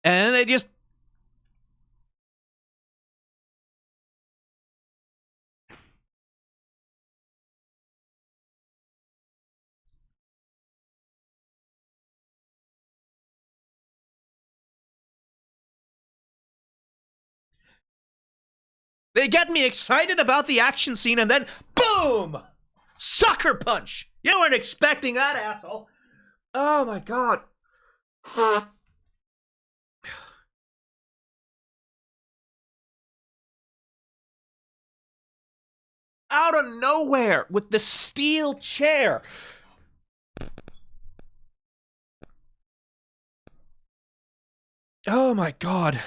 And they just they get me excited about the action scene, and then boom! Sucker punch! You weren't expecting that, asshole. Oh my god. Out of nowhere with the steel chair. Oh my god.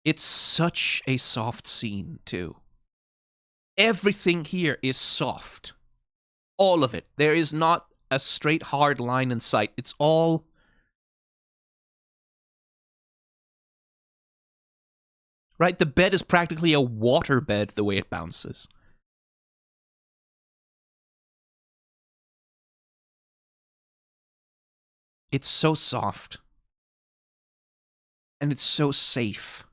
It's such a soft scene, too. Everything here is soft. All of it. There is not a straight, hard line in sight. It's all... Right? The bed is practically a water bed the way it bounces. It's so soft. And it's so safe.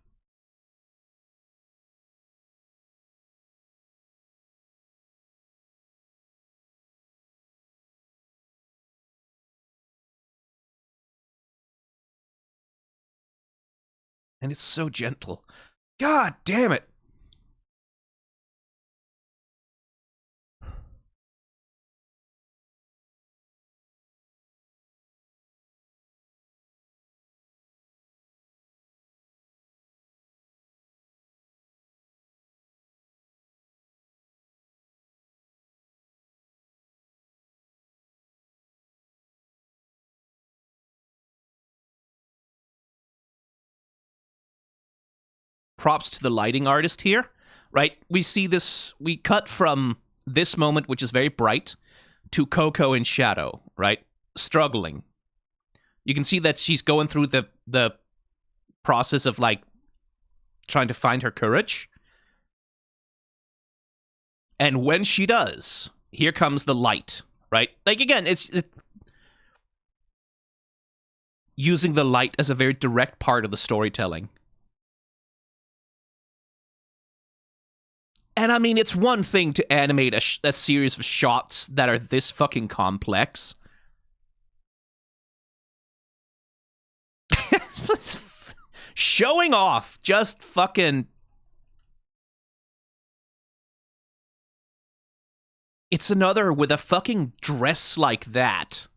And it's so gentle. God damn it! Props to the lighting artist here, right? We see this, we cut from this moment, which is very bright, to Coco in shadow, right? Struggling. You can see that she's going through the process of, like, trying to find her courage. And when she does, here comes the light, right? Like, again, it's using the light as a very direct part of the storytelling. And I mean, it's one thing to animate a series of shots that are this fucking complex. Showing off, just fucking... It's another with a fucking dress like that.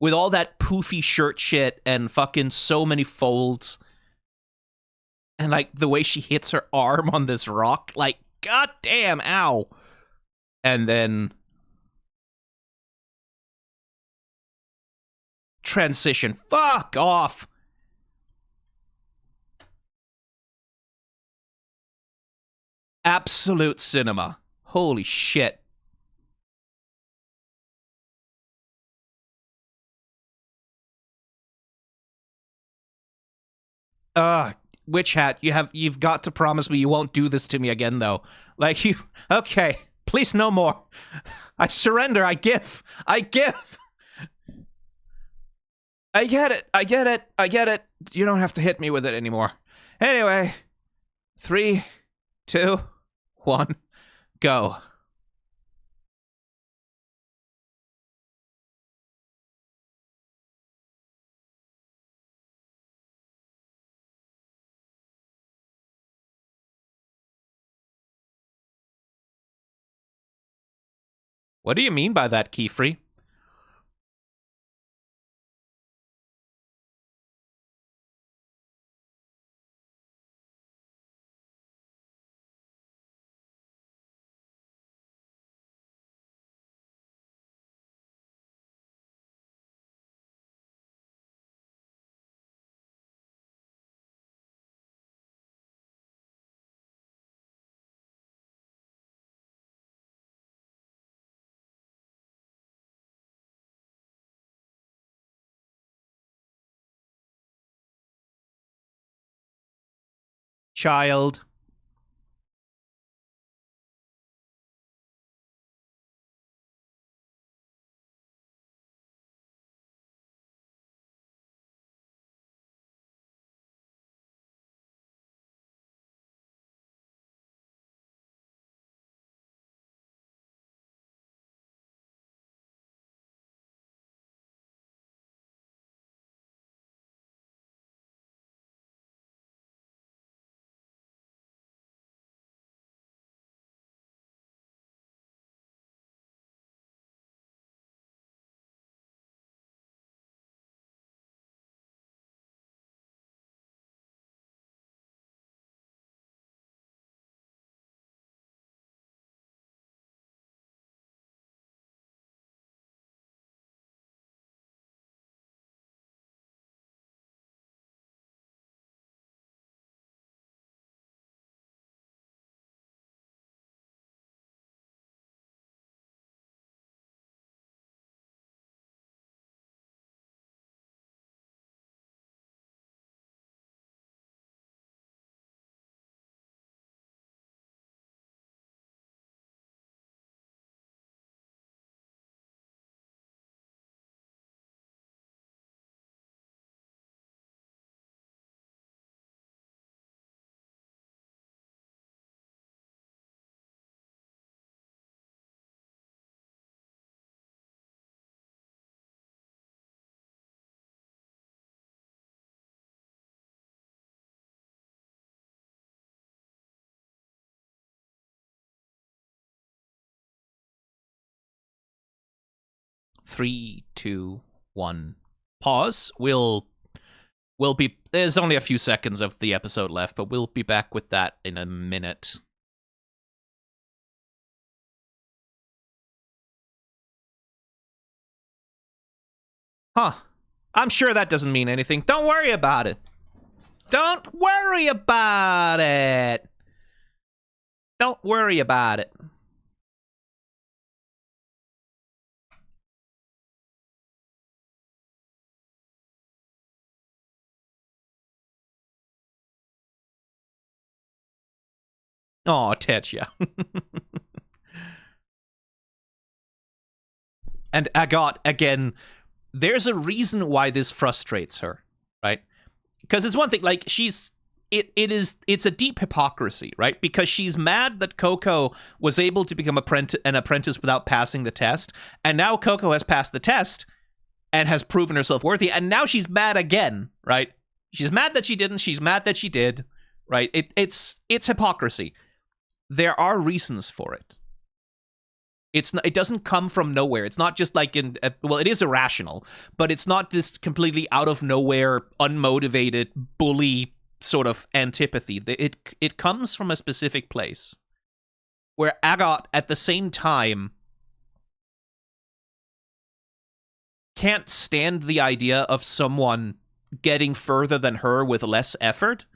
with all that poofy shirt shit and fucking so many folds. And, like, the way she hits her arm on this rock, like, goddamn, ow. And then transition. Fuck off. Absolute cinema. Holy shit. Witch Hat, you've got to promise me you won't do this to me again, though. Like, okay, please no more. I surrender, I give. I get it. You don't have to hit me with it anymore. Anyway, 3, 2, 1, go. What do you mean by that, Keyfree? Child. Three, two, one. Pause. We'll be... There's only a few seconds of the episode left, but we'll be back with that in a minute. Huh. I'm sure that doesn't mean anything. Don't worry about it. Don't worry about it. Don't worry about it. Oh, Tetya. And Agot, again, there's a reason why this frustrates her, right? Because it's one thing, like, it's a deep hypocrisy, right? Because she's mad that Coco was able to become an apprentice without passing the test, and now Coco has passed the test and has proven herself worthy, and now she's mad again, right? She's mad that she didn't, she's mad that she did, right? It's hypocrisy. There are reasons for it. It doesn't come from nowhere. It's not just like well, it is irrational, but it's not this completely out of nowhere, unmotivated bully sort of antipathy. It comes from a specific place where Agot at the same time can't stand the idea of someone getting further than her with less effort,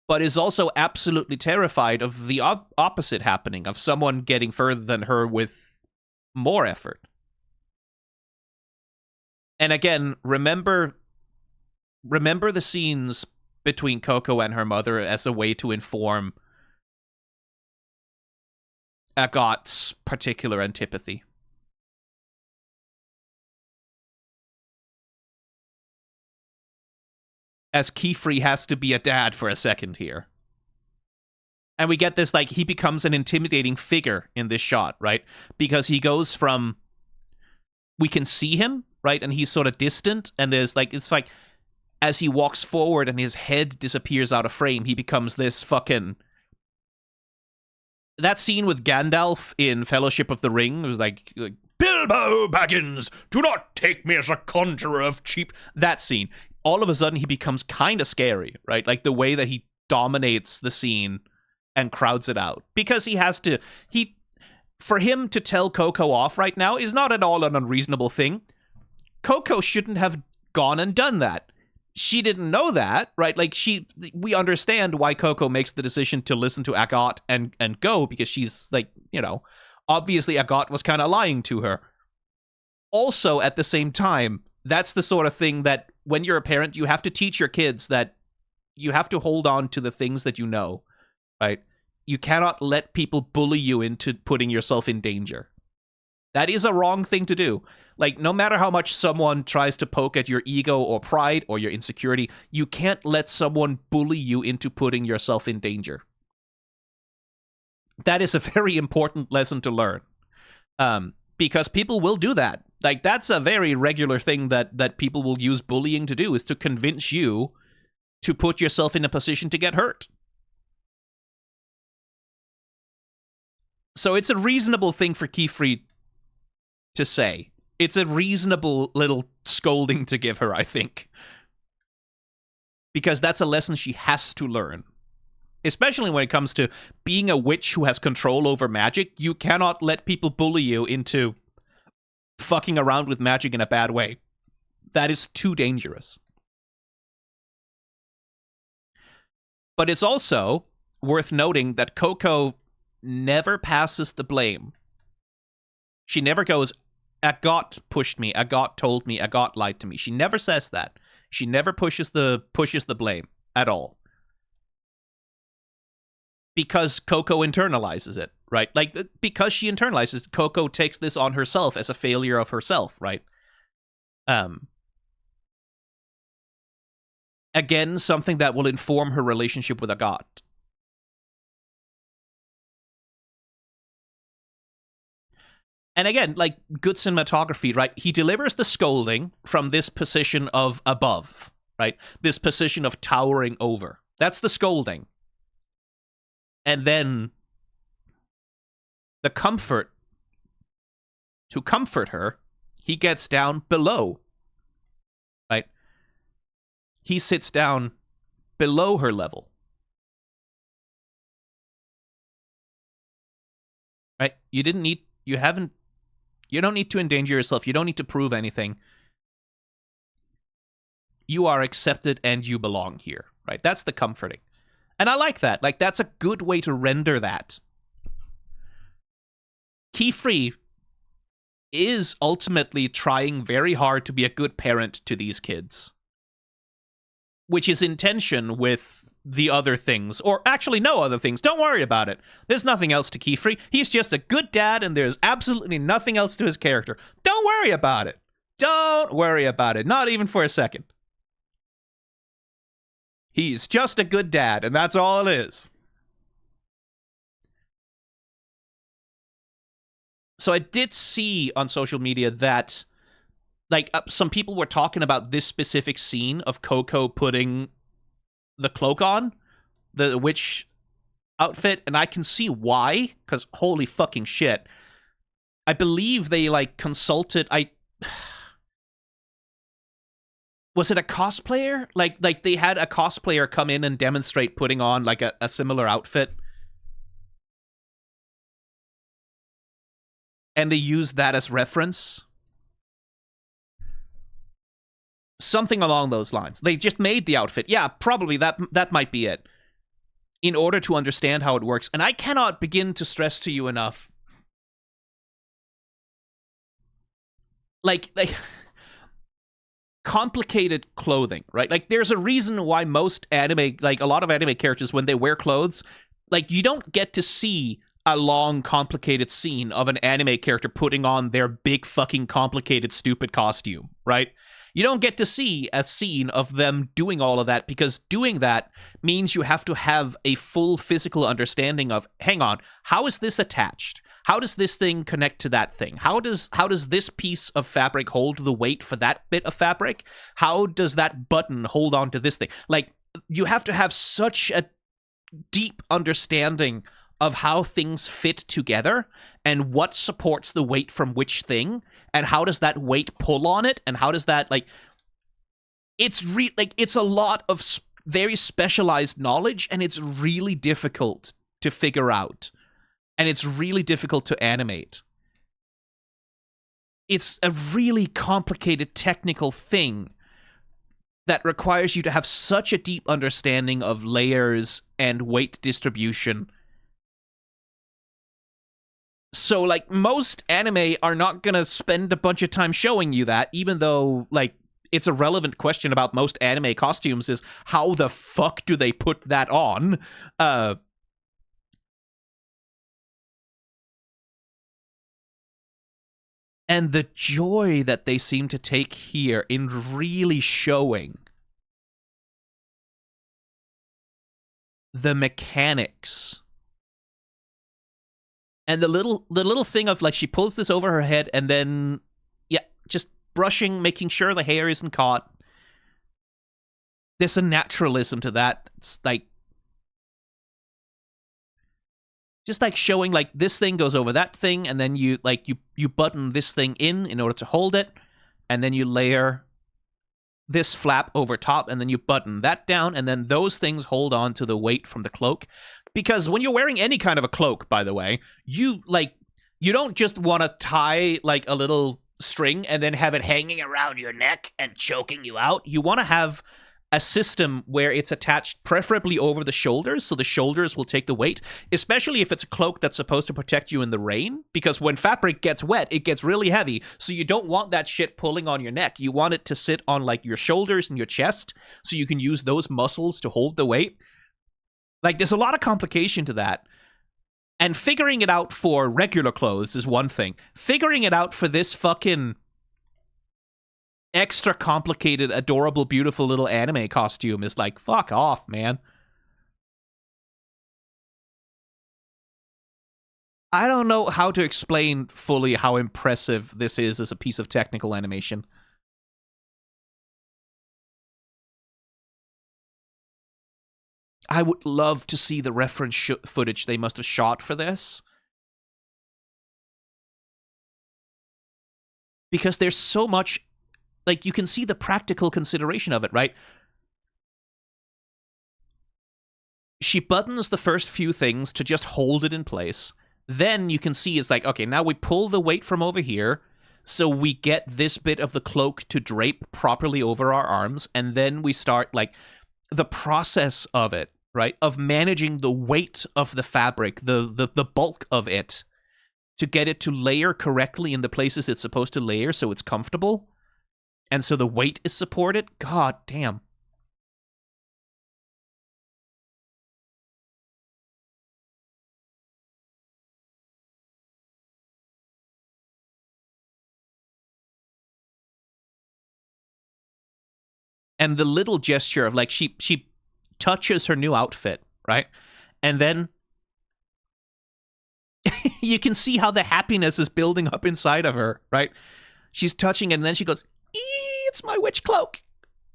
but is also absolutely terrified of the opposite happening, of someone getting further than her with more effort. And again, remember the scenes between Coco and her mother as a way to inform Agot's particular antipathy. As Keyfree has to be a dad for a second here. And we get this, like, he becomes an intimidating figure in this shot, right? Because he goes from, we can see him, right? And he's sort of distant, and there's, like, it's like, as he walks forward and his head disappears out of frame, he becomes this fucking... That scene with Gandalf in Fellowship of the Ring was like Bilbo Baggins, do not take me as a conjurer of cheap... That scene. All of a sudden, he becomes kind of scary, right? Like, the way that he dominates the scene and crowds it out. Because he has to... For him to tell Coco off right now is not at all an unreasonable thing. Coco shouldn't have gone and done that. She didn't know that, right? Like, we understand why Coco makes the decision to listen to Agot and go, because she's, like, you know, obviously Agot was kind of lying to her. Also, at the same time, that's the sort of thing that when you're a parent, you have to teach your kids that you have to hold on to the things that you know, right? You cannot let people bully you into putting yourself in danger. That is a wrong thing to do. Like, no matter how much someone tries to poke at your ego or pride or your insecurity, you can't let someone bully you into putting yourself in danger. That is a very important lesson to learn. Because people will do that. Like, that's a very regular thing that people will use bullying to do, is to convince you to put yourself in a position to get hurt. So it's a reasonable thing for Keyfree to say. It's a reasonable little scolding to give her, I think. Because that's a lesson she has to learn. Especially when it comes to being a witch who has control over magic. You cannot let people bully you into fucking around with magic in a bad way. That is too dangerous. But it's also worth noting that Coco never passes the blame. She never goes, Agot pushed me, Agot told me, Agot lied to me. She never says that. She never pushes the blame at all. Because Coco internalizes it, right? Like, because she internalizes it, Coco takes this on herself as a failure of herself, right? Again, something that will inform her relationship with Agot. And again, like, good cinematography, right? He delivers the scolding from this position of above, right? This position of towering over. That's the scolding. And then the comfort, to comfort her, he gets down below, right? He sits down below her level. Right? You don't need to endanger yourself. You don't need to prove anything. You are accepted and you belong here, right? That's the comforting. And I like that. Like, that's a good way to render that. Keyfree is ultimately trying very hard to be a good parent to these kids. Which is in tension with the other things. Or actually no other things. Don't worry about it. There's nothing else to Keyfree. He's just a good dad and there's absolutely nothing else to his character. Don't worry about it. Don't worry about it. Not even for a second. He's just a good dad, and that's all it is. So I did see on social media that, like, some people were talking about this specific scene of Coco putting the cloak on, the witch outfit, and I can see why, because holy fucking shit. I believe they like consulted. Was it a cosplayer? Like they had a cosplayer come in and demonstrate putting on like a similar outfit, and they used that as reference. Something along those lines. They just made the outfit. Yeah, probably that might be it. In order to understand how it works. And I cannot begin to stress to you enough. Like complicated clothing, right? Like there's a reason why most anime, like a lot of anime characters, when they wear clothes, like you don't get to see a long, complicated scene of an anime character putting on their big fucking complicated stupid costume, right? You don't get to see a scene of them doing all of that, because doing that means you have to have a full physical understanding of, hang on, how is this attached? How does this thing connect to that thing? How does this piece of fabric hold the weight for that bit of fabric? How does that button hold on to this thing? Like, you have to have such a deep understanding of how things fit together and what supports the weight from which thing, and how does that weight pull on it, and how does that, like, it's it's a lot of very specialized knowledge, and it's really difficult to figure out, and it's really difficult to animate. It's a really complicated technical thing that requires you to have such a deep understanding of layers and weight distribution. So, like, most anime are not gonna spend a bunch of time showing you that, even though, like, it's a relevant question about most anime costumes is, how the fuck do they put that on? And the joy that they seem to take here in really showing the mechanics. And the little thing of, like, she pulls this over her head and then, yeah, just brushing, making sure the hair isn't caught. There's a naturalism to that. It's like, just like showing, like, this thing goes over that thing, and then you button this thing in order to hold it, and then you layer this flap over top, and then you button that down, and then those things hold on to the weight from the cloak. Because when you're wearing any kind of a cloak, by the way, you don't just want to tie, like, a little string and then have it hanging around your neck and choking you out. You want to have a system where it's attached preferably over the shoulders, so the shoulders will take the weight, especially if it's a cloak that's supposed to protect you in the rain, because when fabric gets wet, it gets really heavy, so you don't want that shit pulling on your neck. You want it to sit on, like, your shoulders and your chest, so you can use those muscles to hold the weight. Like, there's a lot of complication to that. And figuring it out for regular clothes is one thing. Figuring it out for this fucking extra complicated, adorable, beautiful little anime costume is like, fuck off, man. I don't know how to explain fully how impressive this is as a piece of technical animation. I would love to see the reference footage they must have shot for this. Because there's so much, like, you can see the practical consideration of it, right? She buttons the first few things to just hold it in place. Then you can see it's like, okay, now we pull the weight from over here, so we get this bit of the cloak to drape properly over our arms, and then we start, like, the process of it, right? Of managing the weight of the fabric, the bulk of it, to get it to layer correctly in the places it's supposed to layer so it's comfortable, and so the weight is supported. God damn. And the little gesture of, like, she touches her new outfit, right? And then you can see how the happiness is building up inside of her, right? She's touching it, and then she goes, "It's my witch cloak."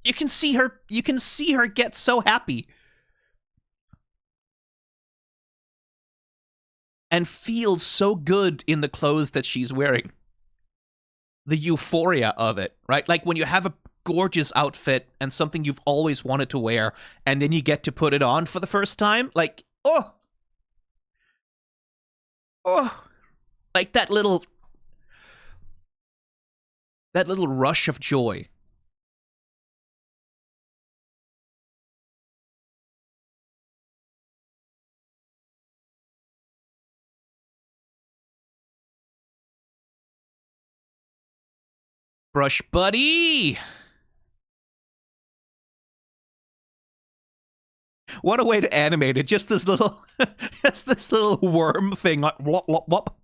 You can see her get so happy. and feels so good in the clothes that she's wearing. The euphoria of it, right? Like when you have a gorgeous outfit and something you've always wanted to wear, and then you get to put it on for the first time, like, oh, like that little rush of joy. Brush buddy! What a way to animate it. Just this little just this little worm thing like wop wop wop.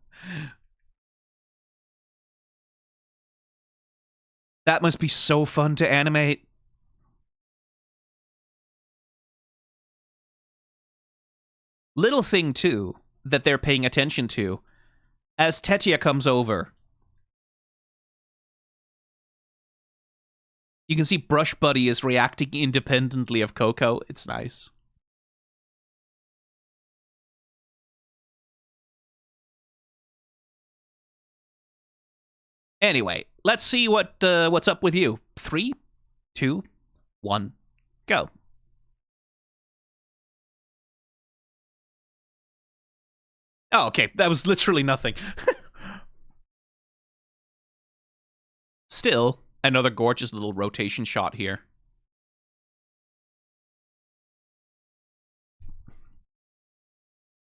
That must be so fun to animate. Little thing too that they're paying attention to as Tetia comes over. You can see Brush Buddy is reacting independently of Coco. It's nice. Anyway, let's see what's up with you. 3, 2, 1, go. Oh, okay. That was literally nothing. Still, another gorgeous little rotation shot here.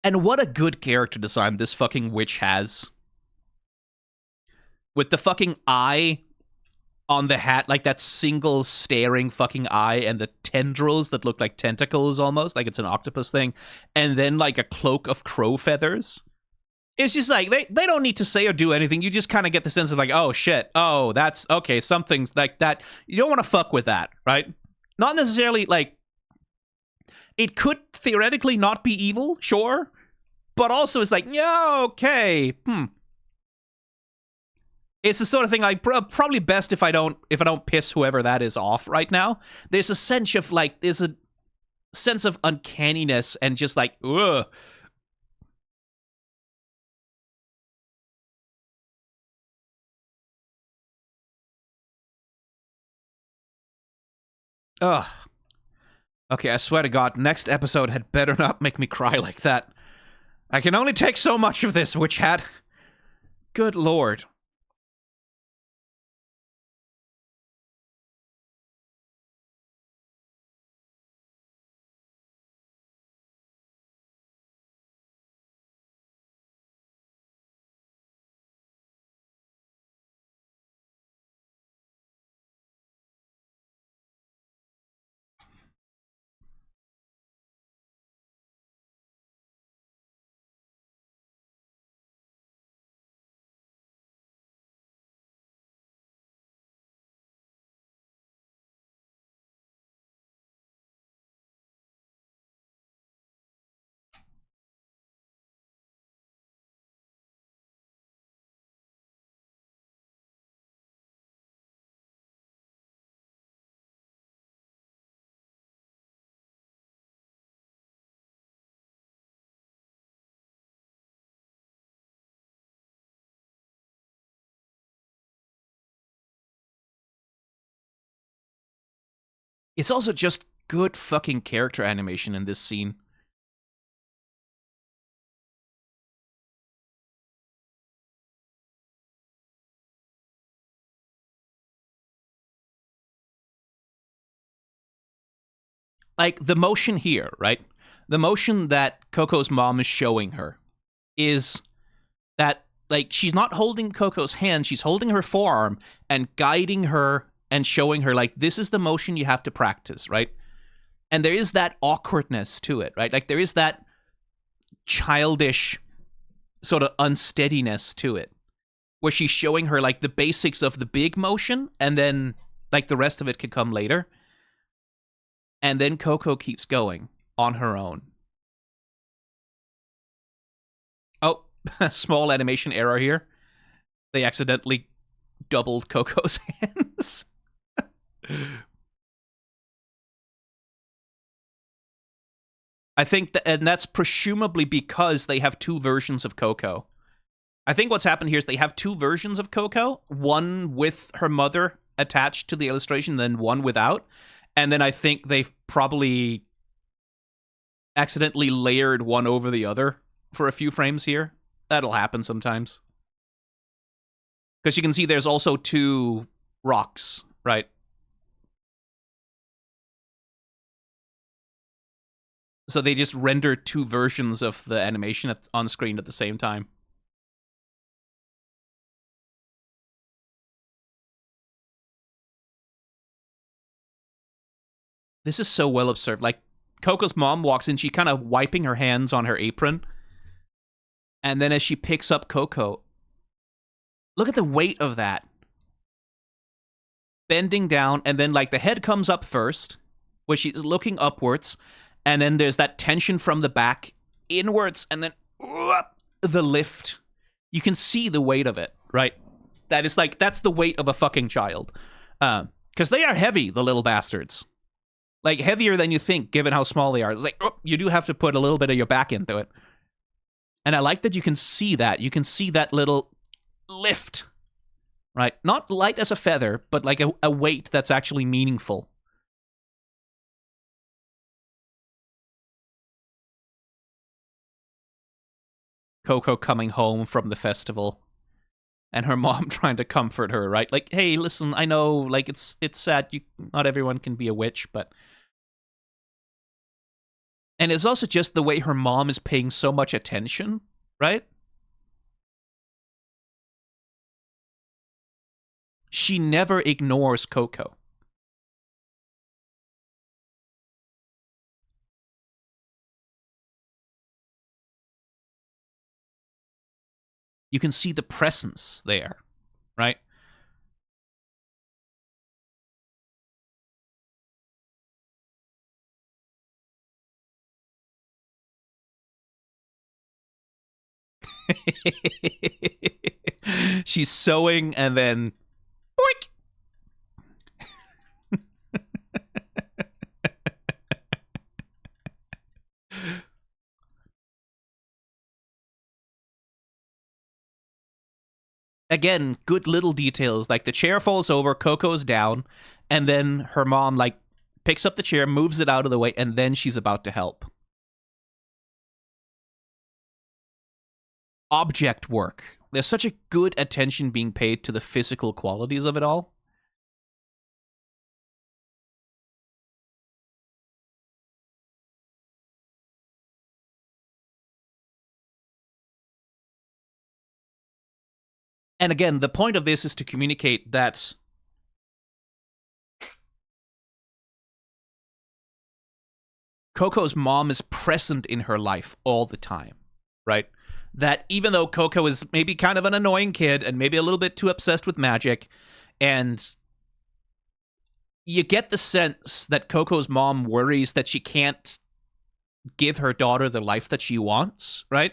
And what a good character design this fucking witch has. With the fucking eye on the hat, like that single staring fucking eye, and the tendrils that look like tentacles almost, like it's an octopus thing, and then like a cloak of crow feathers. It's just like, they don't need to say or do anything. You just kind of get the sense of like, oh shit, oh, that's, okay, something's like that. You don't want to fuck with that, right? Not necessarily like, it could theoretically not be evil, sure, but also it's like, yeah, okay, It's the sort of thing like probably best if I don't piss whoever that is off right now. There's a sense of like uncanniness and just like ugh. Ugh. Okay, I swear to God, next episode had better not make me cry like that. I can only take so much of this, Witch Hat. Good Lord. It's also just good fucking character animation in this scene. Like, the motion here, right? The motion that Coco's mom is showing her is that, like, she's not holding Coco's hand, she's holding her forearm and guiding her and showing her, like, this is the motion you have to practice, right? And there is that awkwardness to it, right? Like, there is that childish sort of unsteadiness to it, where she's showing her, like, the basics of the big motion, and then, like, the rest of it could come later. And then Coco keeps going on her own. Oh, small animation error here. They accidentally doubled Coco's hands. I think that, and that's presumably because they have two versions of Coco. I think what's happened here is they have two versions of Coco, one with her mother attached to the illustration, then one without. And then I think they've probably accidentally layered one over the other for a few frames here. That'll happen sometimes. Because you can see there's also two rocks, right? So they just render two versions of the animation on screen at the same time. This is so well observed. Like, Coco's mom walks in, she kind of wiping her hands on her apron. And then as she picks up Coco, look at the weight of that. Bending down, and then, like, the head comes up first, where she's looking upwards, and then there's that tension from the back inwards, and then the lift. You can see the weight of it, right? That is like, that's the weight of a fucking child. Because they are heavy, the little bastards. Like, heavier than you think, given how small they are. It's like, you do have to put a little bit of your back into it. And I like that you can see that. You can see that little lift, right? Not light as a feather, but like a weight that's actually meaningful. Coco coming home from the festival. And her mom trying to comfort her, right? Like, hey, listen, I know, like, it's sad. Not everyone can be a witch, but... And it's also just the way her mom is paying so much attention, right? She never ignores Coco. You can see the presence there, right? She's sewing and then... Oink! Again, good little details. Like, the chair falls over, Coco's down, and then her mom, like, picks up the chair, moves it out of the way, and then she's about to help. Object work. There's such a good attention being paid to the physical qualities of it all. And again, the point of this is to communicate that Coco's mom is present in her life all the time, right? That even though Coco is maybe kind of an annoying kid and maybe a little bit too obsessed with magic, and you get the sense that Coco's mom worries that she can't give her daughter the life that she wants, right?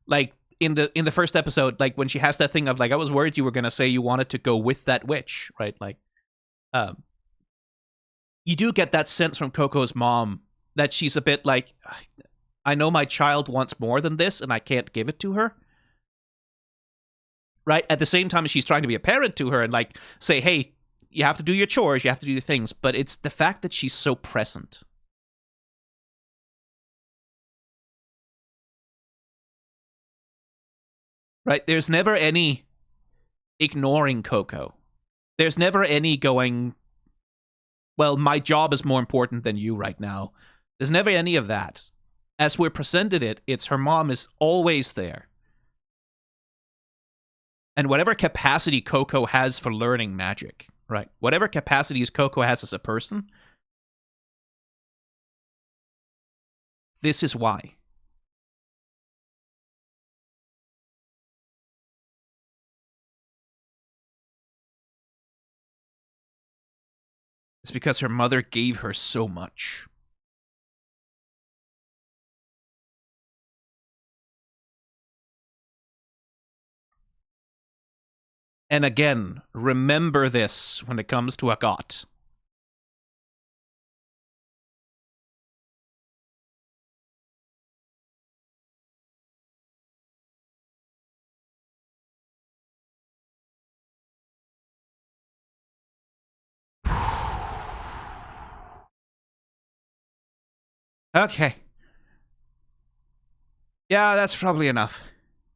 Like, in the first episode, like, when she has that thing of, like, I was worried you were going to say you wanted to go with that witch, right? Like, you do get that sense from Coco's mom that she's a bit like, I know my child wants more than this and I can't give it to her. Right? At the same time, she's trying to be a parent to her and, like, say, hey, you have to do your chores, you have to do your things. But it's the fact that she's so present. Right? There's never any ignoring Coco. There's never any going, well, my job is more important than you right now. There's never any of that. As we're presented it, it's her mom is always there. And whatever capacity Coco has for learning magic, right? Whatever capacities Coco has as a person, this is why. It's because her mother gave her so much. And again, remember this when it comes to Agot. Okay. Yeah, that's probably enough.